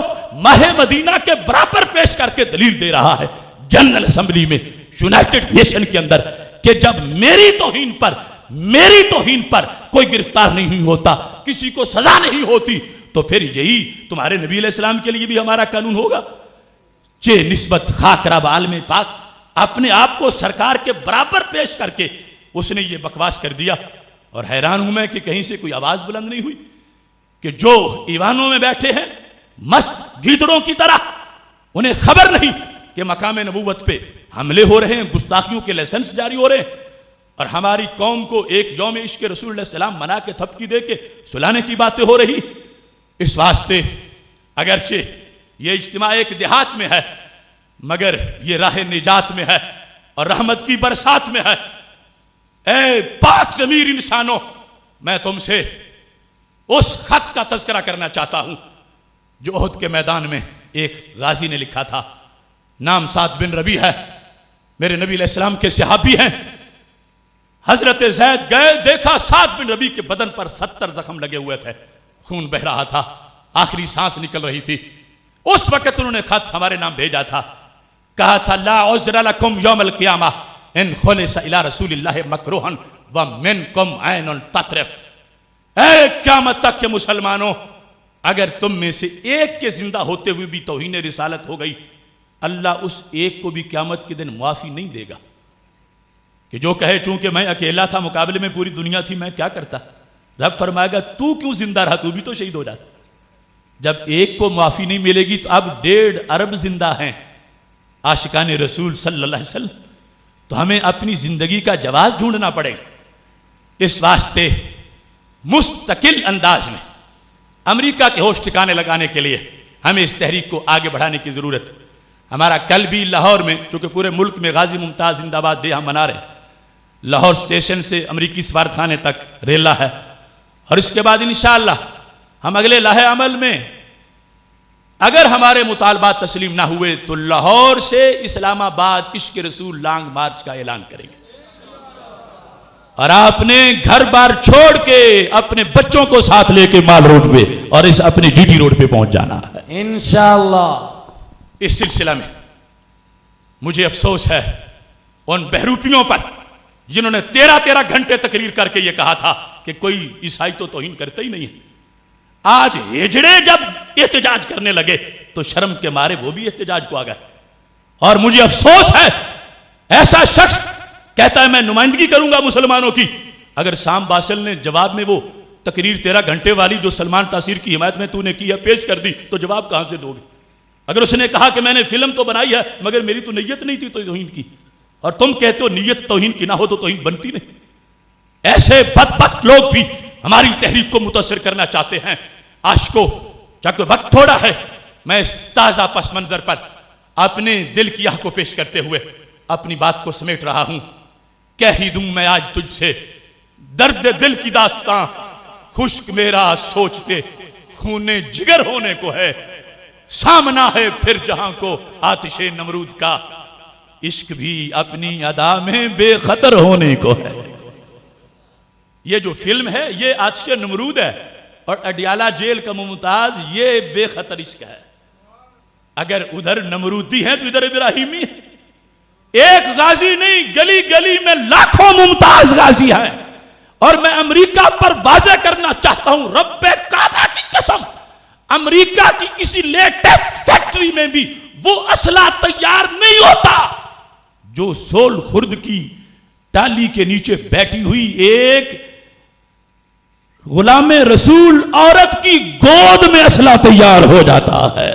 S1: ماہ مدینہ کے برابر پیش کر کے دلیل دے رہا ہے جنرل اسمبلی میں یونائٹڈ نیشن کے اندر کہ جب میری توہین پر کوئی گرفتار نہیں ہوتا، کسی کو سزا نہیں ہوتی، تو پھر یہی تمہارے نبی علیہ السلام کے لیے بھی ہمارا قانون ہوگا۔ یہ نسبت خاک رب عالم پاک اپنے آپ کو سرکار کے برابر پیش کر کے اس نے یہ بکواس کر دیا۔ اور حیران ہوں میں کہ کہیں سے کوئی آواز بلند نہیں ہوئی کہ جو ایوانوں میں بیٹھے ہیں مست گیدڑوں کی طرح، انہیں خبر نہیں کہ مقام نبوت پہ حملے ہو رہے ہیں، گستاخیوں کے لائسنس جاری ہو رہے ہیں، اور ہماری قوم کو ایک یوم عشق رسول اللہ السلام منا کے تھپکی دے کے سلانے کی باتیں ہو رہی۔ اس واسطے اگرچہ یہ اجتماع ایک دیہات میں ہے مگر یہ راہ نجات میں ہے اور رحمت کی برسات میں ہے۔ اے پاک ضمیر انسانوں، میں تم سے اس خط کا تذکرہ کرنا چاہتا ہوں جو احد کے میدان میں ایک غازی نے لکھا تھا، نام سعد بن ربیع ہے، میرے نبی علیہ السلام کے صحابی ہیں۔ حضرت زید گئے، دیکھا سعد بن ربیع کے بدن پر 70 زخم لگے ہوئے تھے، خون بہ رہا تھا، آخری سانس نکل رہی تھی۔ اس وقت انہوں نے خط ہمارے نام بھیجا تھا، کہا تھا لا عذر لکم یوم القیامہ ان خلص الی رسول اللہ مکروہن ومنکم عین تطرف۔ اے قیامت تک کے مسلمانوں، اگر تم میں سے ایک کے زندہ ہوتے ہوئے بھی توہین رسالت ہو گئی، اللہ اس ایک کو بھی قیامت کے دن معافی نہیں دے گا، کہ جو کہے چونکہ میں اکیلا تھا، مقابلے میں پوری دنیا تھی، میں کیا کرتا؟ رب فرمائے گا تو کیوں زندہ رہا، تو بھی تو شہید ہو جاتا۔ جب ایک کو معافی نہیں ملے گی تو اب 1.5 ارب زندہ ہیں عاشقان رسول صلی اللہ علیہ وسلم، تو ہمیں اپنی زندگی کا جواز ڈھونڈنا پڑے گا۔ اس واسطے مستقل انداز میں امریکہ کے ہوش ٹھکانے لگانے کے لیے ہمیں اس تحریک کو آگے بڑھانے کی ضرورت ہے۔ ہمارا کل بھی لاہور میں، چونکہ پورے ملک میں غازی ممتاز زندہ باد ڈے ہم منا رہے ہیں، لاہور اسٹیشن سے امریکی سفارتخانے تک ریلا ہے، اور اس کے بعد انشاءاللہ ہم اگلے لائحہ عمل میں اگر ہمارے مطالبات تسلیم نہ ہوئے تو لاہور سے اسلام آباد عشق رسول لانگ مارچ کا اعلان کریں گے، اور آپ نے گھر بار چھوڑ کے اپنے بچوں کو ساتھ لے کے مال روڈ پہ اور اس اپنے جی ٹی روڈ پہ پہنچ جانا ہے
S2: انشاءاللہ۔
S1: اس سلسلہ میں مجھے افسوس ہے ان بہروپیوں پر جنہوں نے 13 گھنٹے تقریر کر کے یہ کہا تھا کہ کوئی عیسائی تو توہین کرتا ہی نہیں ہے۔ آج ہجڑے جب احتجاج کرنے لگے تو شرم کے مارے وہ بھی احتجاج کو آ گئے، اور مجھے افسوس ہے ایسا شخص کہتا ہے میں نمائندگی کروں گا مسلمانوں کی، اگر سام باسل نے جواب میں وہ تقریر 13 گھنٹے والی جو سلمان تاثیر کی حمایت میں تو نے کی ہے پیش کر دی تو جواب کہاں سے دو گے؟ اگر اس نے کہا کہ میں نے فلم تو بنائی ہے مگر میری تو نیت نہیں تھی توہین کی، اور تم کہتے ہو نیت توہین کی نہ ہو تو توہین بنتی نہیں، ایسے بدبخت لوگ بھی ہماری تحریک کو متاثر کرنا چاہتے ہیں۔ عاشقوں، چونکہ وقت تھوڑا ہے، میں اس تازہ پس منظر پر اپنے دل کی آہ کو پیش کرتے ہوئے اپنی بات کو سمیٹ رہا ہوں۔ کہہ ہی دوں میں آج تجھ سے درد دل کی داستاں، خشک میرا سوچتے خون جگر ہونے کو ہے، سامنا ہے پھر جہاں کو آتش نمرود کا، عشق بھی اپنی ادا میں بے خطر ہونے کو ہے۔ یہ جو فلم ہے یہ آتش نمرود ہے، اور اڈیالہ جیل کا ممتاز یہ بے خطر عشق ہے۔ اگر ادھر نمرودی ہے تو ادھر ابراہیمی ہے۔ ایک غازی نہیں، گلی گلی میں لاکھوں ممتاز غازی ہیں، اور میں امریکہ پر واضح کرنا چاہتا ہوں، رب کعبہ کی قسم، امریکہ کی کسی لیٹسٹ فیکٹری میں بھی وہ اسلحہ تیار نہیں ہوتا جو سول خرد کی ٹالی کے نیچے بیٹھی ہوئی ایک غلام رسول عورت کی گود میں اسلحہ تیار ہو جاتا ہے۔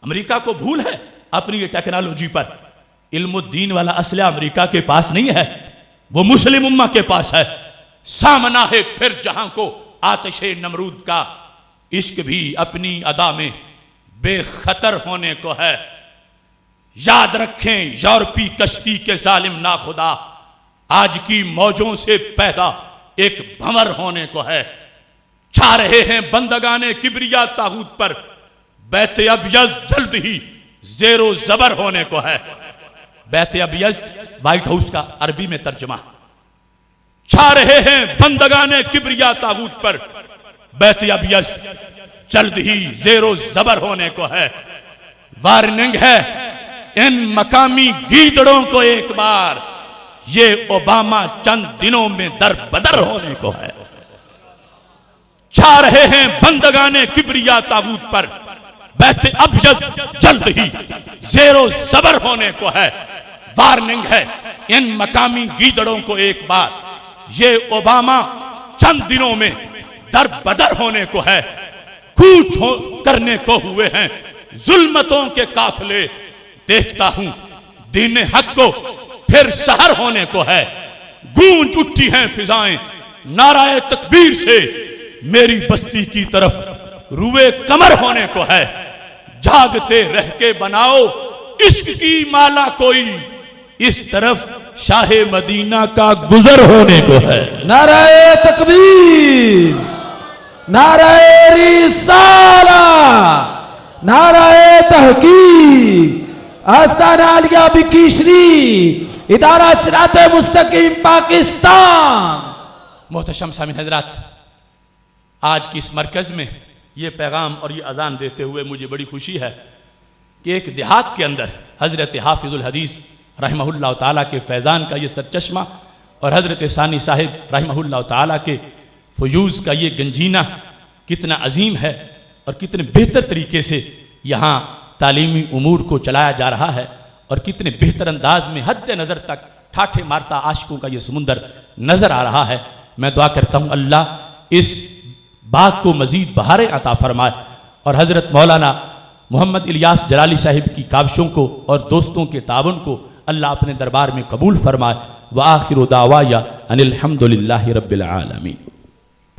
S1: امریکہ کو بھول ہے اپنی یہ ٹیکنالوجی پر، علم الدین والا اسلحہ امریکہ کے پاس نہیں ہے، وہ مسلم امہ کے پاس ہے۔ سامنا ہے پھر جہاں کو آتش نمرود کا، عشق بھی اپنی ادا میں بے خطر ہونے کو ہے۔ یاد رکھیں یورپی کشتی کے ظالم ناخدا آج کی موجوں سے پیدا ایک بھنور ہونے کو ہے۔ چھا رہے ہیں بندگان کبریا طاغوت پر، بیت ابیض جلد ہی زیر و زبر ہونے کو ہے۔ بیت ابیض وائٹ ہاؤس کا عربی میں ترجمہ۔ چھا رہے ہیں بندگان کبریا طاغوت پر، بیت ابیض جلد ہی زیر و زبر ہونے کو ہے۔ وارننگ ہے ان مقامی گیدڑوں کو ایک بار، یہ اوباما چند دنوں میں در بدر ہونے کو ہے۔ چھا رہے ہیں بندگان کبریا طاغوت پر، بیت ابیض جلد ہی زیر و زبر ہونے کو ہے۔ وارننگ ہے ان مقامی گیدڑوں کو ایک بار، یہ اوباما چند دنوں میں در بدر ہونے کو ہے۔ کوچ کرنے کو ہوئے ہیں ظلمتوں کے قافلے، دیکھتا ہوں دین حق کو پھر سحر ہونے کو ہے۔ گونج اٹھتی ہیں فضائیں نعرہ تکبیر سے، میری بستی کی طرف روئے کمر ہونے کو ہے۔ جاگتے رہ کے بناؤ عشق کی مالا کوئی، اس طرف شاہ مدینہ کا گزر ہونے کو ہے۔
S2: نعرہ تکبیر، نعرہ رسالہ، نعرہ تحقیق، آستانہ عالیہ بکیشری، ادارہ صراط مستقیم پاکستان۔
S1: محتشم سامعین حضرات، آج کی اس مرکز میں یہ پیغام اور یہ اذان دیتے ہوئے مجھے بڑی خوشی ہے کہ ایک دیہات کے اندر حضرت حافظ الحدیث رحمہ اللہ تعالیٰ کے فیضان کا یہ سرچشمہ اور حضرت ثانی صاحب رحمہ اللہ تعالیٰ کے فیوز کا یہ گنجینہ کتنا عظیم ہے، اور کتنے بہتر طریقے سے یہاں تعلیمی امور کو چلایا جا رہا ہے، اور کتنے بہتر انداز میں حد نظر تک ٹھاٹھے مارتا عاشقوں کا یہ سمندر نظر آ رہا ہے۔ میں دعا کرتا ہوں اللہ اس باغ کو مزید بہاریں عطا فرمائے، اور حضرت مولانا محمد الیاس جلالی صاحب کی کاوشوں کو اور دوستوں کے تعاون کو اللہ اپنے دربار میں قبول فرمائے۔ وآخر دعوایا ان الحمدللہ رب العالمین۔